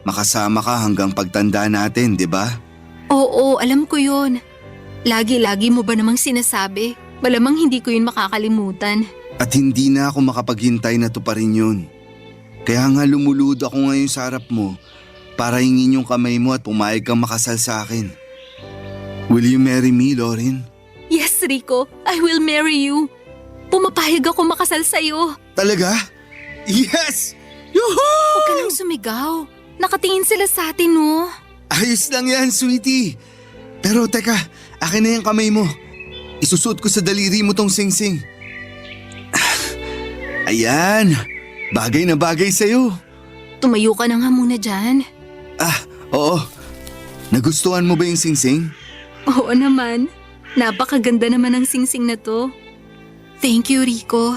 makasama ka hanggang pagtanda natin, di ba? Oo, alam ko yun. Lagi-lagi mo ba namang sinasabi? Malamang hindi ko yun makakalimutan. At hindi na ako makapaghintay na tuparin yun. Kaya nga lumulud ako ngayon sa harap mo para hingin yung kamay mo at pumayag kang makasal sa akin. Will you marry me, Lorin? Yes, Rico, I will marry you. Pumapayag ako makasal sa'yo. Talaga? Yes! Yuhu! Huwag ka nang sumigaw. Nakatingin sila sa atin, no? Ayos lang yan, sweetie. Pero teka, akin na yung kamay mo. Isusuot ko sa daliri mo tong sing-sing. Ayan, bagay na bagay sa'yo. Tumayo ka na nga muna dyan. Oo. Nagustuhan mo ba yung sing-sing? Oo naman. Napakaganda naman ang sing-sing na to. Thank you, Rico.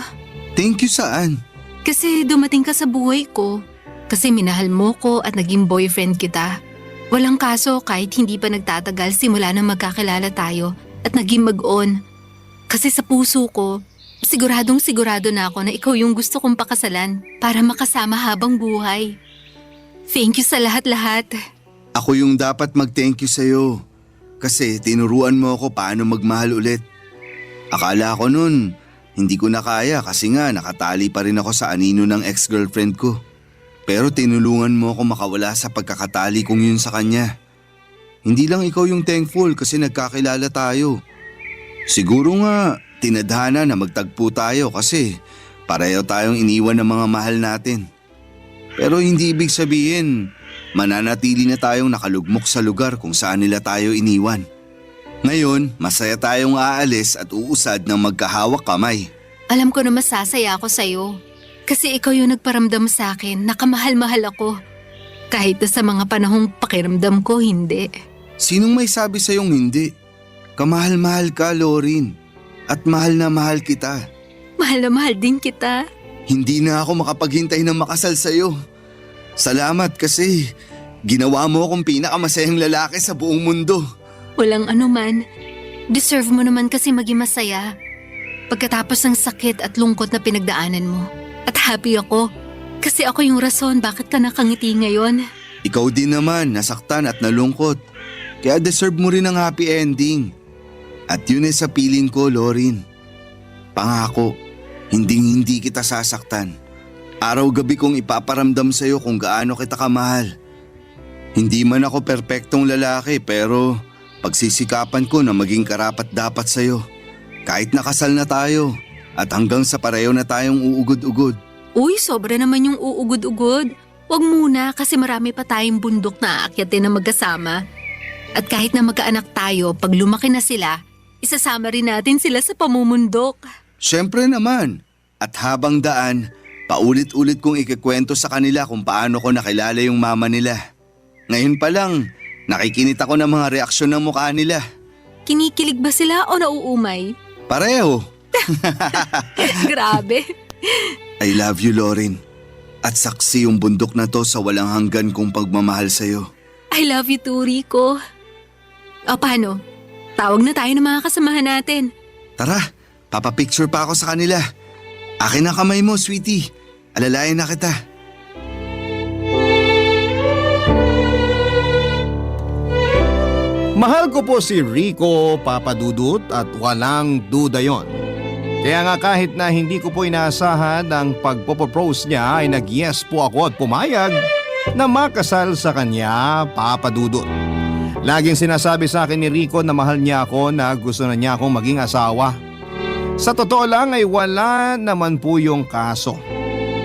Thank you saan? Kasi dumating ka sa buhay ko. Kasi minahal mo ko at naging boyfriend kita. Walang kaso kahit hindi pa nagtatagal simula na magkakilala tayo at naging mag-on. Kasi sa puso ko, siguradong sigurado na ako na ikaw yung gusto kong pakasalan para makasama habang buhay. Thank you sa lahat-lahat. Ako yung dapat mag-thank you sa'yo. Kasi tinuruan mo ako paano magmahal ulit. Akala ko nun, hindi ko na kaya kasi nga nakatali pa rin ako sa anino ng ex-girlfriend ko. Pero tinulungan mo ako makawala sa pagkakatali kong yun sa kanya. Hindi lang ikaw yung thankful kasi nagkakilala tayo. Siguro nga, tinadhana na magtagpo tayo kasi pareho tayong iniwan ng mga mahal natin. Pero hindi ibig sabihin mananatili na tayong nakalugmok sa lugar kung saan nila tayo iniwan. Ngayon, masaya tayong aalis at uusad ng magkahawak kamay. Alam ko na masasaya ako sa'yo. Kasi ikaw yung nagparamdam sa akin na kamahal-mahal ako. Kahit na sa mga panahong pakiramdam ko, hindi. Sinong may sabi sa'yong hindi? Kamahal-mahal ka, Lorin. At mahal na mahal kita. Mahal na mahal din kita. Hindi na ako makapaghintay na makasal sa'yo. Salamat kasi ginawa mo akong pinakamasayang lalaki sa buong mundo. Walang anuman. Deserve mo naman kasi maging masaya. Pagkatapos ng sakit at lungkot na pinagdaanan mo. At happy ako. Kasi ako yung rason bakit ka nakangiti ngayon. Ikaw din naman, nasaktan at nalungkot. Kaya deserve mo rin ang happy ending. At yun ay sa piling ko, Lorin. Pangako, hindi kita sasaktan. Araw-gabi kong ipaparamdam sa'yo kung gaano kita kamahal. Hindi man ako perpektong lalaki pero pagsisikapan ko na maging karapat-dapat sa'yo. Kahit nakasal na tayo at hanggang sa pareho na tayong uugod-ugod. Uy, sobra naman yung uugod-ugod. Huwag muna kasi marami pa tayong bundok na aakyatin na magkasama. At kahit na magkaanak tayo, pag lumaki na sila, isasama rin natin sila sa pamumundok. Siyempre naman. At habang daan, paulit-ulit kong ikikwento sa kanila kung paano ko nakilala yung mama nila. Ngayon pa lang, nakikinit ako ng mga reaksyon ng mukha nila. Kinikilig ba sila o nauumay? Pareho. Grabe. I love you, Lorin. At saksi yung bundok na to sa walang hanggan kong pagmamahal sa'yo. I love you too, Rico. O paano? Tawag na tayo ng mga kasamahan natin. Tara, papapicture pa ako sa kanila. Akin ang kamay mo, sweetie. Alalayan na kita. Mahal ko po si Rico, Papa Dudut, at walang duda yon. Kaya nga kahit na hindi ko po inaasahan ang pagpopropose niya ay nag-yes po ako at pumayag na makasal sa kanya, Papa Dudut. Laging sinasabi sa akin ni Rico na mahal niya ako, na gusto na niya akong maging asawa. Sa totoo lang ay wala naman po yung kaso.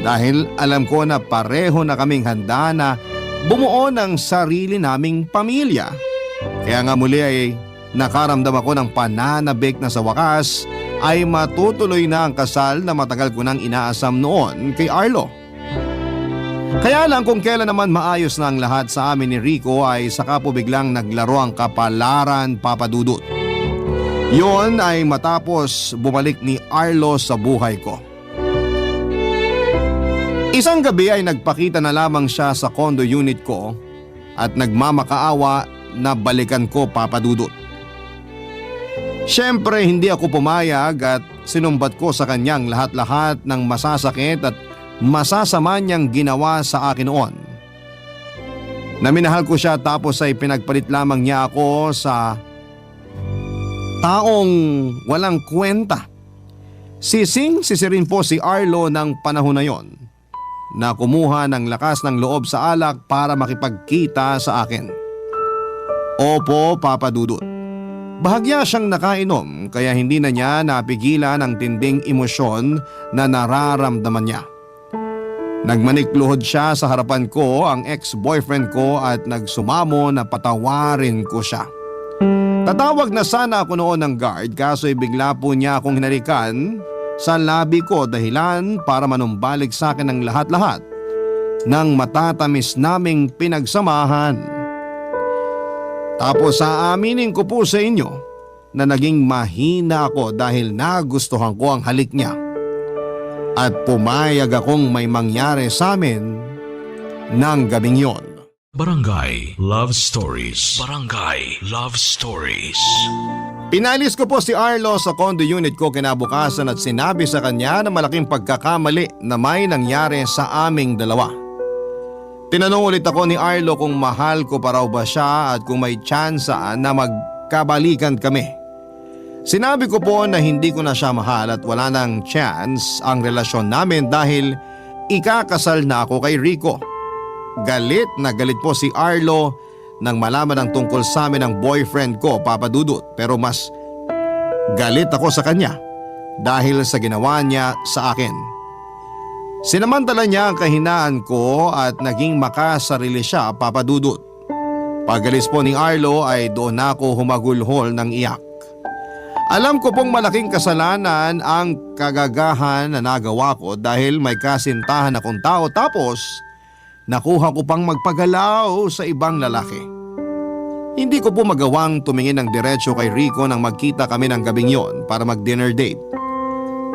Dahil alam ko na pareho na kaming handa na bumuo ng sarili naming pamilya. Kaya nga muli ay nakaramdam ako ng pananabik na sa wakas ay matutuloy na ang kasal na matagal ko nang inaasam noon kay Arlo. Kaya lang kung kailan naman maayos na ang lahat sa amin ni Rico ay saka po biglang naglaro ang kapalaran, Papa Dudut. Yon ay matapos bumalik ni Arlo sa buhay ko. Isang gabi ay nagpakita na lamang siya sa condo unit ko at nagmamakaawa na balikan ko, Papa Dudut. Siyempre hindi ako pumayag at sinumbat ko sa kanyang lahat-lahat ng masasakit at masasama niyang ginawa sa akin noon. Naminahal ko siya tapos ay pinagpalit lamang niya ako sa taong walang kwenta. Sising-sisi rin po si Arlo ng panahon na yon na kumuha ng lakas ng loob sa alak para makipagkita sa akin. Opo, Papa Dudut. Bahagya siyang nakainom kaya hindi na niya napigilan ang tinding emosyon na nararamdaman niya. Nagmanikluhod siya sa harapan ko, ang ex-boyfriend ko, at nagsumamo na patawarin ko siya. Tatawag na sana ako noon ng guard kaso bigla po niya akong hinalikan sa labi ko dahilan para manumbalik sa akin ang lahat-lahat ng matatamis naming pinagsamahan. Tapos aaminin ko po sa inyo na naging mahina ako dahil nagustuhan ko ang halik niya. At pumayag akong may mangyari sa amin ng gabing yon. Barangay Love Stories. Barangay Love Stories. Pinalis ko po si Arlo sa condo unit ko kinabukasan at sinabi sa kanya na malaking pagkakamali na may nangyari sa aming dalawa. Tinanong ulit ako ni Arlo kung mahal ko pa raw ba siya at kung may tsansa na magkabalikan kami. Sinabi ko po na hindi ko na siya mahal at wala nang chance ang relasyon namin dahil ikakasal na ako kay Rico. Galit na galit po si Arlo nang malaman ang tungkol sa amin ng boyfriend ko, Papa Dudut, pero mas galit ako sa kanya dahil sa ginawa niya sa akin. Sinamantala niya ang kahinaan ko at naging makasarili siya, Papa Dudut. Pagalis po ni Arlo ay doon ako humagulhol ng iyak. Alam ko pong malaking kasalanan ang kagagahan na nagawa ko dahil may kasintahan akong tao tapos nakuha ko pang magpagalaw sa ibang lalaki. Hindi ko po magawang tumingin ng diretsyo kay Rico nang magkita kami ng gabing yon para mag-dinner date.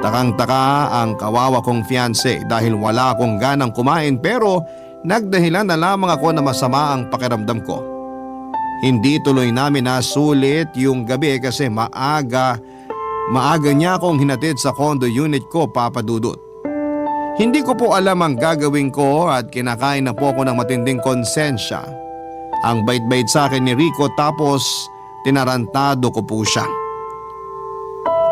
Takang-taka ang kawawa kong fiancé dahil wala akong ganang kumain pero nagdahilan na lamang ako na masama ang pakiramdam ko. Hindi tuloy namin nasulit yung gabi kasi maaga niya akong hinatid sa condo unit ko, Papa Dudut. Hindi ko po alam ang gagawin ko at kinakain na po ako ng matinding konsensya. Ang bait-bait sa akin ni Rico tapos tinarantado ko po siya.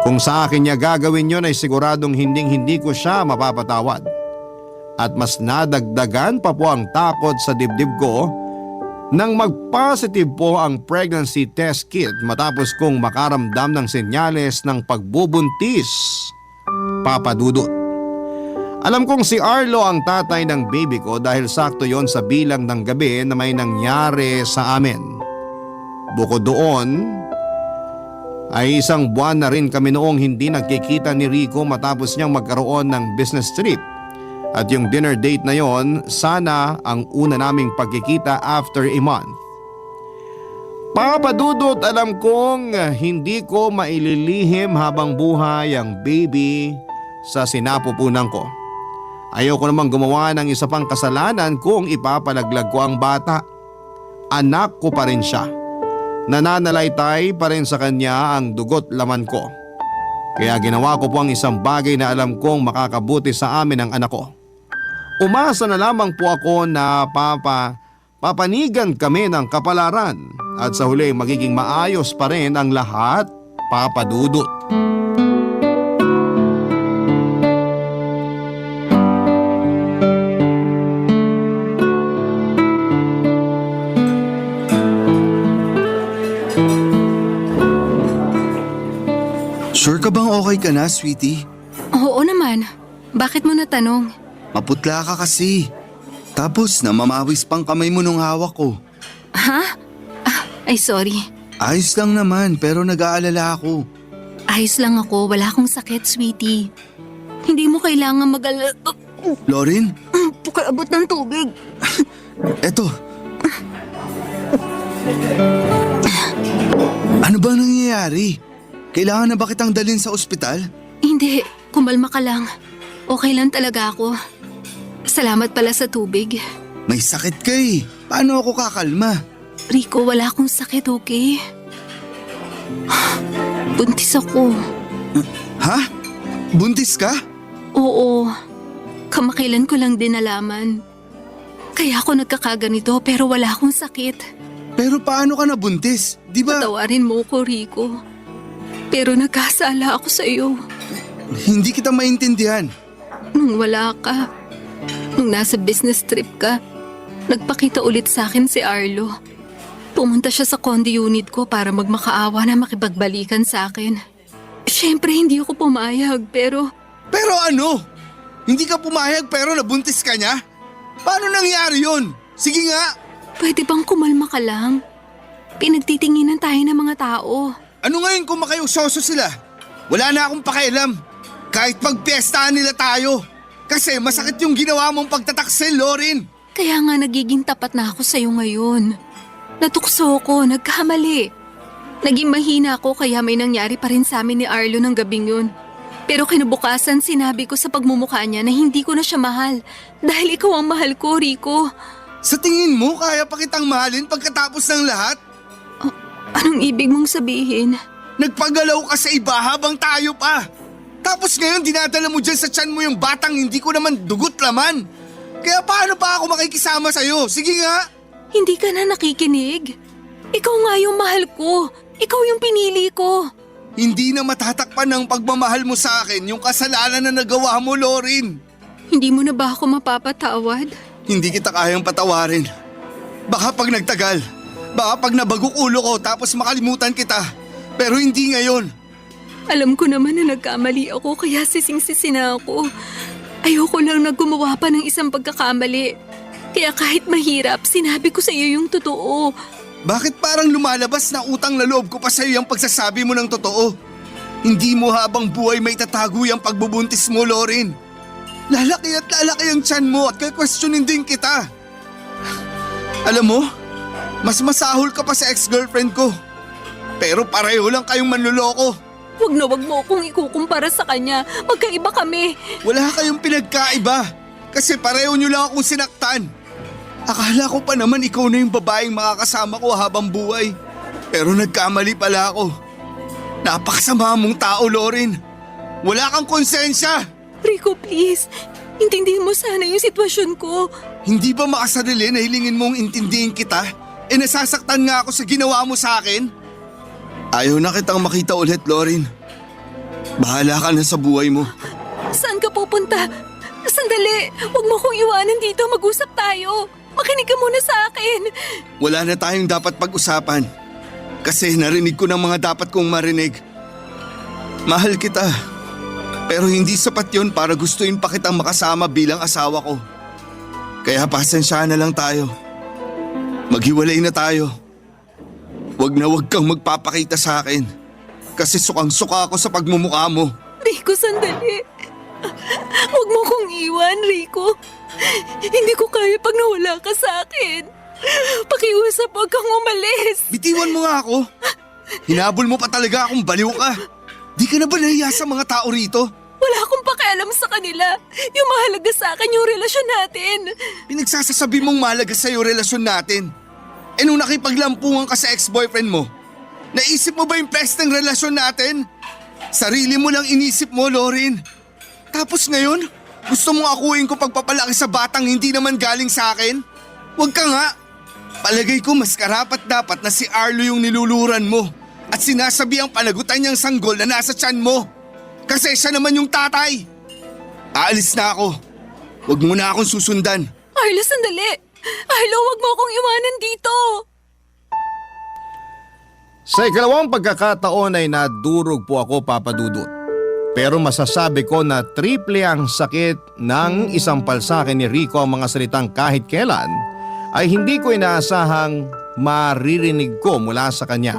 Kung sa akin niya gagawin yon ay siguradong hindi ko siya mapapatawad. At mas nadagdagan pa po ang takot sa dibdib ko nang mag-positive po ang pregnancy test kit matapos kong makaramdam ng senyales ng pagbubuntis, Papa Dudut. Alam kong si Arlo ang tatay ng baby ko dahil sakto yon sa bilang ng gabi na may nangyari sa amin. Bukod doon, ay 1 buwan na rin kami noong hindi nagkikita ni Rico matapos niyang magkaroon ng business trip. At yung dinner date na yon, sana ang una naming pagkikita after a month. Papa Dudut, alam kong hindi ko maililihim habang buhay ang baby sa sinapupunan ko. Ayoko namang gumawa ng isa pang kasalanan kung ipapalaglag ko ang bata. Anak ko pa rin siya. Nananalaytay pa rin sa kanya ang dugot laman ko. Kaya ginawa ko po ang isang bagay na alam kong makakabuti sa amin ang anak ko. Umasa na lamang po ako na papanigan kami ng kapalaran at sa huli magiging maayos pa rin ang lahat, Papa Dudut. Sure ka bang okay ka na, sweetie? Oo naman. Bakit mo natanong? Maputla ka kasi. Tapos namamawis pang kamay mo nung hawak ko. Ha? Ay sorry. Ayos lang naman pero nag-aalala ako. Ayos lang ako. Wala akong sakit, sweetie. Hindi mo kailangan mag-alala. Lauren? Pakiabot ng tubig. Eto. Ano bang nangyayari? Kailangan na ba kitang dalhin sa ospital? Hindi. Kumalma ka lang. Okay lang talaga ako. Salamat pala sa tubig. May sakit ka eh. Paano ako kakalma? Rico, wala akong sakit, okay? Buntis ako. Ha? Buntis ka? Oo. Kamakailan ko lang din nalaman. Kaya ako nagkakaganito pero wala akong sakit. Pero paano ka nabuntis? Di ba? Patawarin mo ko, Rico. Pero nagkasala ako sa iyo. Hindi kita maintindihan. Nung wala ka, nung nasa business trip ka, nagpakita ulit sa akin si Arlo. Pumunta siya sa condo unit ko para magmakaawa na makipagbalikan sa akin. Siyempre hindi ako pumayag pero... Pero ano? Hindi ka pumayag pero nabuntis ka niya? Paano nangyari yun? Sige nga! Pwede bang kumalma ka lang? Pinagtitinginan tayo ng mga tao. Ano ngayon kung makayusoso sila? Wala na akong pakialam. Kahit magpiestahan nila tayo. Kasi masakit yung ginawa mong pagtataksil, Lauren. Kaya nga nagiging tapat na ako sa'yo ngayon. Natukso ko, nagkamali. Naging mahina ako kaya may nangyari pa rin sa amin ni Arlo ng gabing yun. Pero kinabukasan sinabi ko sa pagmumukha niya na hindi ko na siya mahal. Dahil ikaw ang mahal ko, Rico. Sa tingin mo, kaya pa kitang mahalin pagkatapos ng lahat? Anong ibig mong sabihin? Nagpagalaw ka sa iba habang tayo pa. Tapos ngayon dinadala mo dyan sa tiyan mo yung batang hindi ko naman dugot laman. Kaya paano pa ako makikisama sa'yo? Sige nga. Hindi ka na nakikinig. Ikaw nga yung mahal ko. Ikaw yung pinili ko. Hindi na matatakpan ng pagmamahal mo sa akin yung kasalanan na nagawa mo, Lauren. Hindi mo na ba ako mapapatawad? Hindi kita kayang patawarin. Baka pag nagtagal. Baka pag nabagok ulo ko tapos makalimutan kita. Pero hindi ngayon. Alam ko naman na nagkamali ako kaya sising-sisi na ako. Ayoko lang na gumawa pa ng isang pagkakamali. Kaya kahit mahirap, sinabi ko sa iyo yung totoo. Bakit parang lumalabas na utang na loob ko pa sa'yo yung pagsasabi mo ng totoo? Hindi mo habang buhay may tatago yung pagbubuntis mo, Lorin. Lalaki at lalaki ang tiyan mo at kaya-questionin din kita. Alam mo, mas masahol ka pa sa ex-girlfriend ko. Pero pareho lang kayong manluloko. Wag na wag mo akong ikukumpara sa kanya. Magkaiba kami. Wala kayong pinagkaiba kasi pareho nyo lang akong sinaktan. Akala ko pa naman ikaw na yung babaeng makakasama ko habang buhay. Pero nagkamali pala ako. Napakasama mong tao, Lorin. Wala kang konsensya. Rico, please. Intindihin mo sana yung sitwasyon ko. Hindi ba makasarili na hilingin mong intindihin kita? Nasasaktan nga ako sa ginawa mo sa akin. Ayaw na kitang makita ulit, Lorin. Bahala ka na sa buhay mo. Saan ka pupunta? Sandali, huwag mo kong iwanan dito. Mag-usap tayo. Makinig ka muna sa akin. Wala na tayong dapat pag-usapan. Kasi narinig ko ng mga dapat kong marinig. Mahal kita. Pero hindi sapat yon para gustuin pa kitang makasama bilang asawa ko. Kaya pasensyahan na lang tayo. Maghiwalay na tayo. Wag na wag kang magpapakita sa akin. Kasi sukang-suka ako sa pagmumukha mo. Rico, sandali. Huwag mo kong iwan, Rico. Hindi ko kaya pag nawala ka sa akin. Pakiusap, huwag kang umalis. Bitiwan mo nga ako. Hinabol mo pa talaga akong baliw ka. Di ka na ba nahiya sa mga tao rito? Wala akong pakialam sa kanila. Yung mahalaga sa akin yung relasyon natin. Pinagsasasabi mong mahalaga sa'yo relasyon natin. Nung nakipaglampungan ka sa ex-boyfriend mo, naisip mo ba yung pesteng relasyon natin? Sarili mo lang inisip mo, Lorin. Tapos ngayon, gusto mong akuin ko pagpapalaki sa batang hindi naman galing sa akin? Huwag ka nga. Palagay ko mas karapat dapat na si Arlo yung niluluran mo at sinasabi ang panagutan niyang sanggol na nasa tiyan mo. Kasi siya naman yung tatay. Aalis na ako. Huwag mo na akong susundan. Arlo, sandali. Arlo, huwag mo akong iwanan dito. Sa ikalawang pagkakataon ay nadurog po ako, Papa Dudut. Pero masasabi ko na triple ang sakit ng isang palsake ni Rico ang mga salitang kahit kailan ay hindi ko inaasahang maririnig ko mula sa kanya.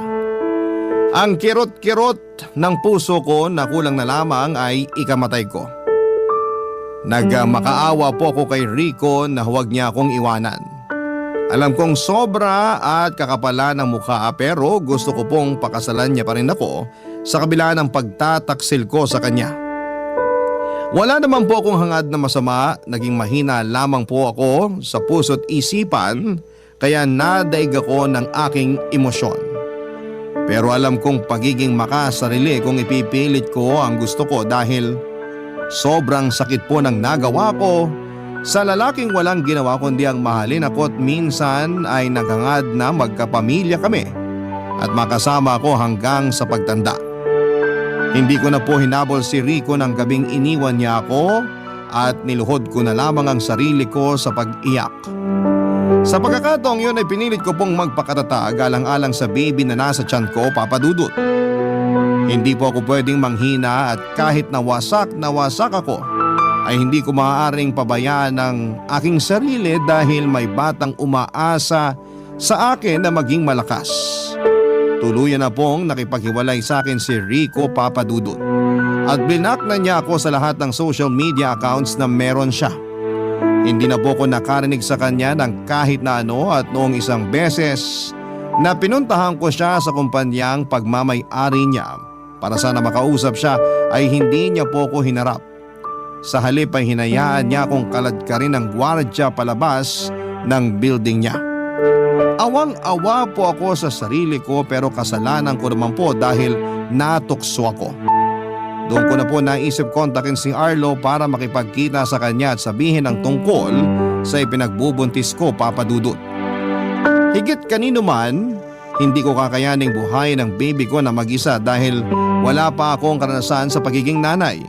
Ang kirot-kirot ng puso ko na kulang na lamang ay ikamatay ko. Nagmakaawa po ako kay Rico na huwag niya akong iwanan. Alam kong sobra at kakapala ng mukha pero gusto ko pong pakasalan niya pa rin ako sa kabila ng pagtataksil ko sa kanya. Wala naman po akong hangad na masama, naging mahina lamang po ako sa puso't isipan kaya nadaig ako ng aking emosyon. Pero alam kong pagiging makasarili kung ipipilit ko ang gusto ko dahil sobrang sakit po ng nagawa ko sa lalaking walang ginawa kundi ang mahalin ako at minsan ay naghangad na magkapamilya kami at makasama ako hanggang sa pagtanda. Hindi ko na po hinabol si Rico ng gabing iniwan niya ako at niluhod ko na lamang ang sarili ko sa pag-iyak. Sa pagkakataong yun ay pinilit ko pong magpakatatag alang-alang sa baby na nasa tiyan ko, Papa Dudut. Hindi po ako pwedeng manghina at kahit nawasak ako ay hindi ko maaaring pabayaan ang aking sarili dahil may batang umaasa sa akin na maging malakas. Tuluyan na pong nakipaghiwalay sa akin si Rico, Papa Dudut. At blinak na niya ako sa lahat ng social media accounts na meron siya. Hindi na po ko nakarinig sa kanya ng kahit na ano at noong isang beses na pinuntahan ko siya sa kumpanyang pagmamay-ari niya para sana makausap siya ay hindi niya po ko hinarap. Sa halip ay hinayaan niya akong kaladkarin ng gwardya palabas ng building niya. Awang-awa po ako sa sarili ko pero kasalanan ko naman po dahil natukso ako. Doon ko na po naisip kontakin si Arlo para makipagkita sa kanya at sabihin ang tungkol sa ipinagbubuntis ko, Papa Dudut. Higit kanino man, hindi ko kakayaning buhayin ang baby ko na mag-isa dahil wala pa akong karanasan sa pagiging nanay.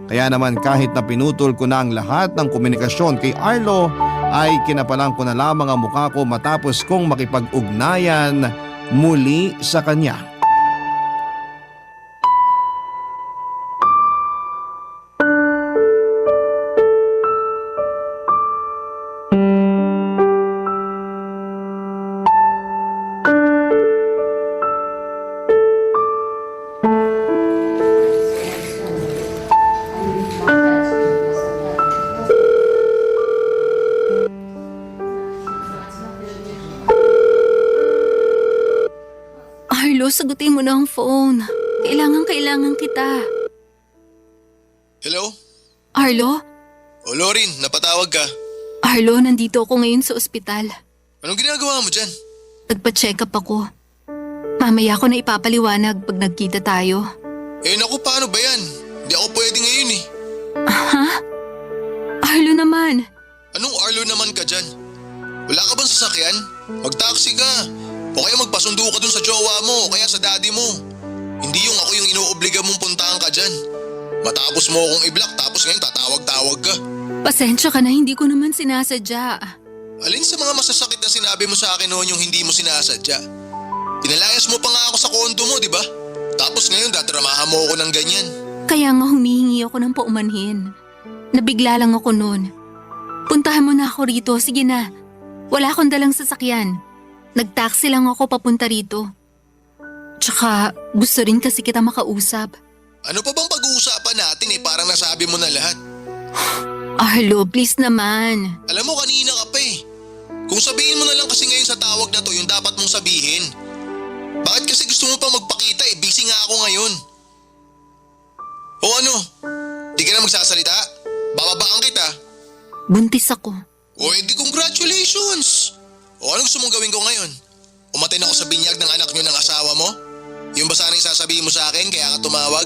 Kaya naman kahit na pinutol ko na ang lahat ng komunikasyon kay Arlo ay kinapalang ko na lamang ang mukha ko matapos kong makipag-ugnayan muli sa kanya. Arlo, sagutin mo na ang phone. Kailangan kita. Hello? Arlo? O Lorin, napatawag ka. Arlo, nandito ako ngayon sa ospital. Anong ginagawa mo dyan? Nagpa-check up ako. Mamaya ko na ipapaliwanag pag nagkita tayo. Eh naku, paano ba yan? Hindi ako pwede ngayon eh. Ha? Arlo naman. Anong Arlo naman ka dyan? Wala ka bang sasakyan? Mag-taxi ka. O kaya magpasundo ka dun sa jowa mo o kaya sa daddy mo. Hindi yung ako yung inuobliga mong puntahan ka dyan. Matapos mo akong i-block tapos ngayon tatawag-tawag ka. Pasensya ka na, hindi ko naman sinasadya. Alin sa mga masasakit na sinabi mo sa akin noon yung hindi mo sinasadya? Pinalayas mo pa nga ako sa kondo mo, di ba? Tapos ngayon dadramahan mo ako ng ganyan. Kaya nga humihingi ako ng paumanhin. Nabigla lang ako noon. Puntahan mo na ako rito, sige na. Wala akong dalang sasakyan. Nag-taxi lang ako papunta rito. Tsaka gusto rin kasi kita makausap. Ano pa bang pag-uusapan natin eh, parang nasabi mo na lahat. Arlo, please naman. Alam mo kanina ka pa eh. Kung sabihin mo na lang kasi ngayon sa tawag na to yung dapat mong sabihin. Bakit kasi gusto mo pa magpakita eh, busy nga ako ngayon. O ano, di ka na magsasalita? Bababaan kita. Buntis ako. O edi congratulations. O ano gusto mong gawin ko ngayon? Umatin ako sa binyag ng anak nyo ng asawa mo? Yung ba sana yung sasabihin mo sa akin kaya ka tumawag?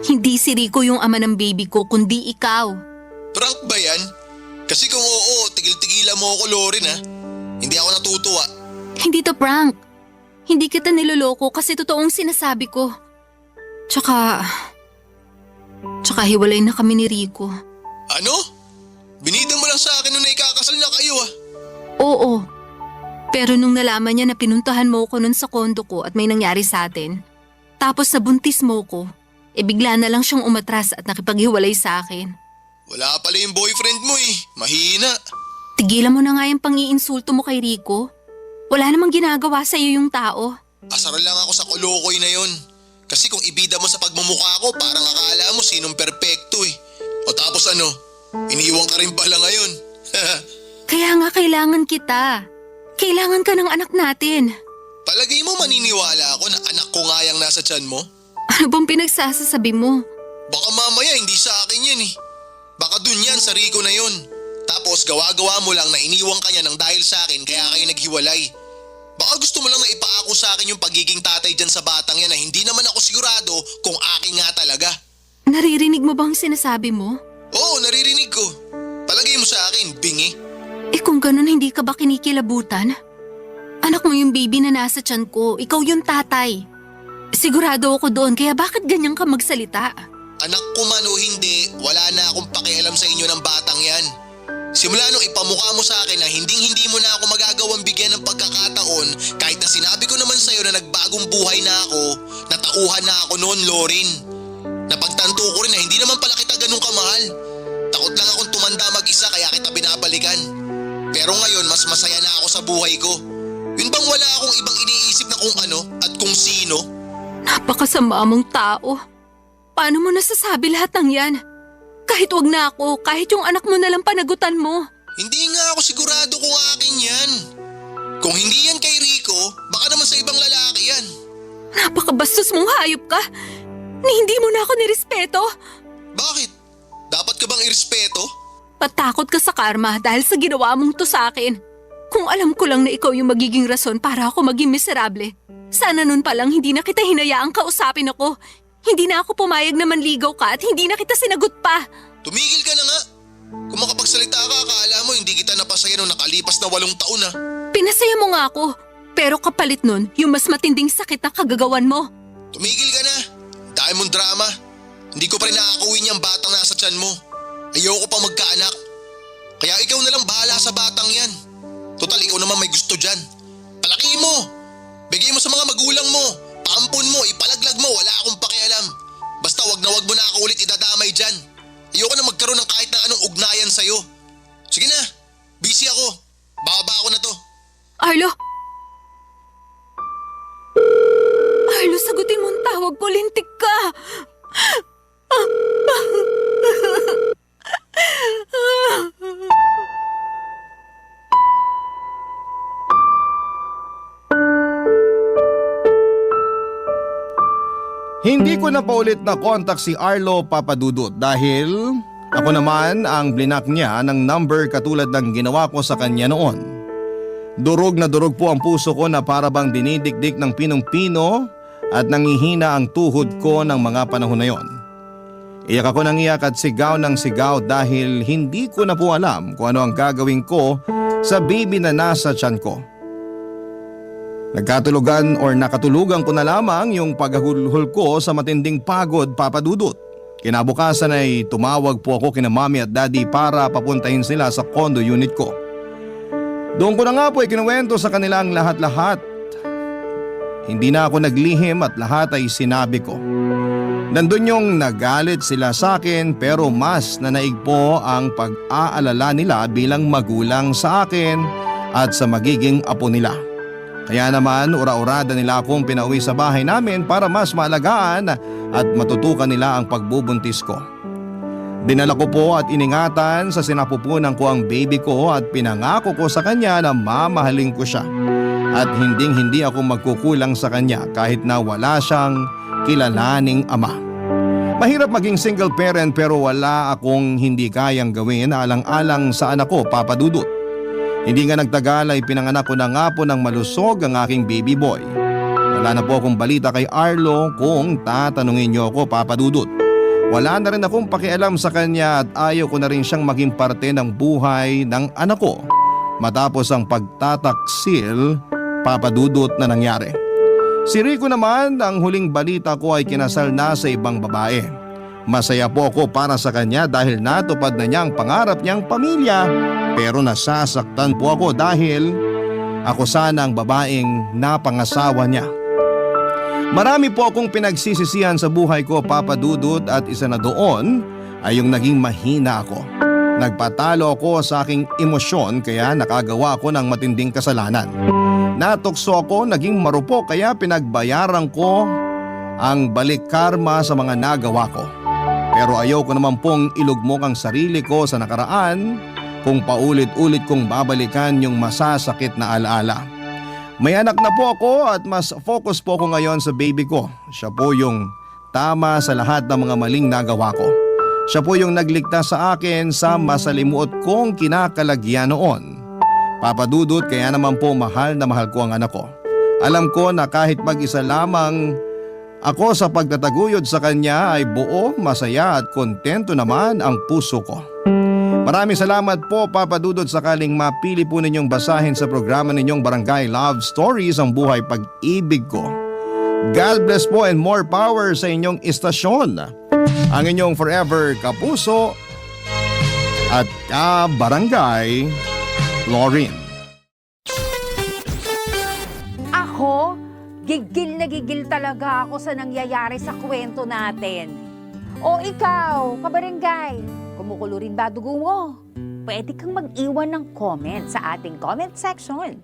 Hindi si Rico yung ama ng baby ko, kundi ikaw. Prank ba yan? Kasi kung oo, tigil-tigilan mo ako Lorin ha. Hindi ako natutuwa. Hindi to prank. Hindi kita niloloko kasi totoong sinasabi ko. Tsaka hiwalay na kami ni Rico. Ano? Binida mo lang sa akin nung naikakasal na kayo ah. Oo. Pero nung nalaman niya na pinuntahan mo ko nun sa kondo ko at may nangyari sa atin, tapos nabuntis mo ko, bigla na lang siyang umatras at nakipaghiwalay sa akin. Wala pala yung boyfriend mo eh. Mahina. Tigilan mo na nga yung pang-iinsulto mo kay Rico. Wala namang ginagawa sa iyo yung tao. Asar lang ako sa kolokoy na yon. Kasi kung ibida mo sa pagmumukha ko, parang akala mo sinong perpekto eh. O tapos ano, iniwan ka rin pala ngayon. Kaya nga kailangan kita. Kailangan ka ng anak natin. Palagay mo maniniwala ako na anak ko nga yung nasa tiyan mo? Ano bang pinagsasasabi mo? Baka mamaya hindi sa akin yan eh. Baka dun yan sa Rico na yun. Tapos gawa-gawa mo lang na iniwan ka niya ng dahil sa akin kaya kayo naghiwalay. Baka gusto mo lang na ipaako sa akin yung pagiging tatay dyan sa batang yan na hindi naman ako sigurado kung akin nga talaga. Naririnig mo bang sinasabi mo? Oo, naririnig ko. Palagay mo sa akin, bingi. Kung ganun hindi ka ba kinikilabutan? Anak mo yung baby na nasa tiyan ko, ikaw yung tatay. Sigurado ako doon kaya bakit ganyan ka magsalita? Anak ko man o hindi, wala na akong pakialam sa inyo ng batang yan. Simula nung ipamukha mo sa akin na hindi mo na ako magagawang bigyan ng pagkakataon kahit na sinabi ko naman sa'yo na nagbagong buhay na ako, natauhan na ako noon, Lorin. Napagtanto ko rin na hindi naman pala kita ganun kamahal. Takot lang akong tumanda mag-isa kaya kita binabalikan. Pero ngayon mas masaya na ako sa buhay ko. Yun bang wala akong ibang iniisip na kung ano at kung sino? Napakasama mong tao. Paano mo nasasabi lahat ng yan? Kahit wag na ako, kahit yung anak mo na lang panagutan mo. Hindi nga ako sigurado kung akin yan. Kung hindi yan kay Rico, baka naman sa ibang lalaki yan. Napakabastos mong hayop ka. Ni hindi mo na ako nirespeto. Bakit? Dapat ka bang irespeto? Patakot ka sa karma dahil sa ginawa mong to sa akin. Kung alam ko lang na ikaw yung magiging rason para ako maging miserable, sana nun pa lang hindi na kita hinayaang kausapin ako. Hindi na ako pumayag na manligaw ka at hindi na kita sinagot pa. Tumigil ka na nga. Kung makapagsalita ka, akala mo hindi kita napasaya nung nakalipas na 8 taon na. Pinasaya mo nga ako, pero kapalit nun, yung mas matinding sakit na kagagawan mo. Tumigil ka na. Dahil mong drama. Hindi ko pa rin nakakauwi niyang batang nasa tiyan mo. Ayoko pa magkaanak. Kaya ikaw na lang bahala sa batang yan. Total, ikaw naman may gusto dyan. Palaki mo. Bigay mo sa mga magulang mo. Paampun mo, ipalaglag mo, wala akong pakialam. Basta wag mo na ako ulit idadamay dyan. Ayoko na magkaroon ng kahit na anong ugnayan sa'yo. Sige na, busy ako. Bababa ako na to. Arlo! Arlo, sagutin mo ang tawag ko, lintik ka! Hindi ko na paulit na contact si Arlo Papadudut dahil ako naman ang blinak niya ng number katulad ng ginawa ko sa kanya noon. Durog na durog po ang puso ko na para bang dinidikdik ng pinong-pino at nangihina ang tuhod ko ng mga panahon na yon. Iyak ako ng iyak at sigaw ng sigaw dahil hindi ko na po alam kung ano ang gagawin ko sa baby na nasa tiyan ko. Nakatulugan ko na lamang yung paghahulhol ko sa matinding pagod, Papadudut. Kinabukasan ay tumawag po ako kina mami at daddy para papuntahin sila sa condo unit ko. Doon ko na nga po ikinuwento sa kanila ang lahat-lahat. Hindi na ako naglihim at lahat ay sinabi ko. Nandun yung nagalit sila sa akin pero mas nanaig po ang pag-aalala nila bilang magulang sa akin at sa magiging apo nila. Kaya naman ura-urada nila akong pinauwi sa bahay namin para mas maalagaan at matutukan nila ang pagbubuntis ko. Dinala ko po at iningatan sa sinapupunan ko ang baby ko at pinangako ko sa kanya na mamahalin ko siya. At hindi ako magkukulang sa kanya kahit na wala siyang kilalaning ama. Mahirap maging single parent pero wala akong hindi kayang gawin alang-alang sa anak ko, Papadudut. Hindi nga nagtagal ay pinanganak ko na nga po ng malusog ang aking baby boy. Wala na po akong balita kay Arlo kung tatanungin niyo ako, Papadudut. Wala na rin akong pakialam sa kanya at ayaw ko na rin siyang maging parte ng buhay ng anak ko matapos ang pagtataksil, Papadudut, na nangyari. Si Rico naman, ang huling balita ko ay kinasal na sa ibang babae. Masaya po ako para sa kanya dahil natupad na niya ang pangarap niyang pamilya. Pero nasasaktan po ako dahil ako sana ang babaeng napangasawa niya. Marami po akong pinagsisisihan sa buhay ko, Papadudut, at isa na doon ay yung naging mahina ako. Nagpatalo ako sa aking emosyon kaya nakagawa ako ng matinding kasalanan. Natukso ako, naging marupok kaya pinagbayaran ko ang balik karma sa mga nagawa ko. Pero ayaw ko naman pong ilugmok ang sarili ko sa nakaraan kung paulit-ulit kong babalikan yung masasakit na alaala. May anak na po ako at mas focus po ako ngayon sa baby ko. Siya po yung tama sa lahat ng mga maling nagawa ko. Siya po yung nagligtas sa akin sa masalimuot kong kinakalagyan noon. Papadudut, kaya naman po mahal na mahal ko ang anak ko. Alam ko na kahit mag-isa lamang ako sa pagtataguyod sa kanya ay buo, masaya at kontento naman ang puso ko. Maraming salamat po, Papadudut, sakaling mapili po ninyong basahin sa programa ninyong Barangay Love Stories ang buhay pag-ibig ko. God bless po and more power sa inyong istasyon. Ang inyong forever kapuso at kabarangay, Lauren. Ako, gigil na gigil talaga ako sa nangyayari sa kwento natin. O ikaw, kabarangay, kumukulo rin ba dugo mo? Pwede kang mag-iwan ng comment sa ating comment section.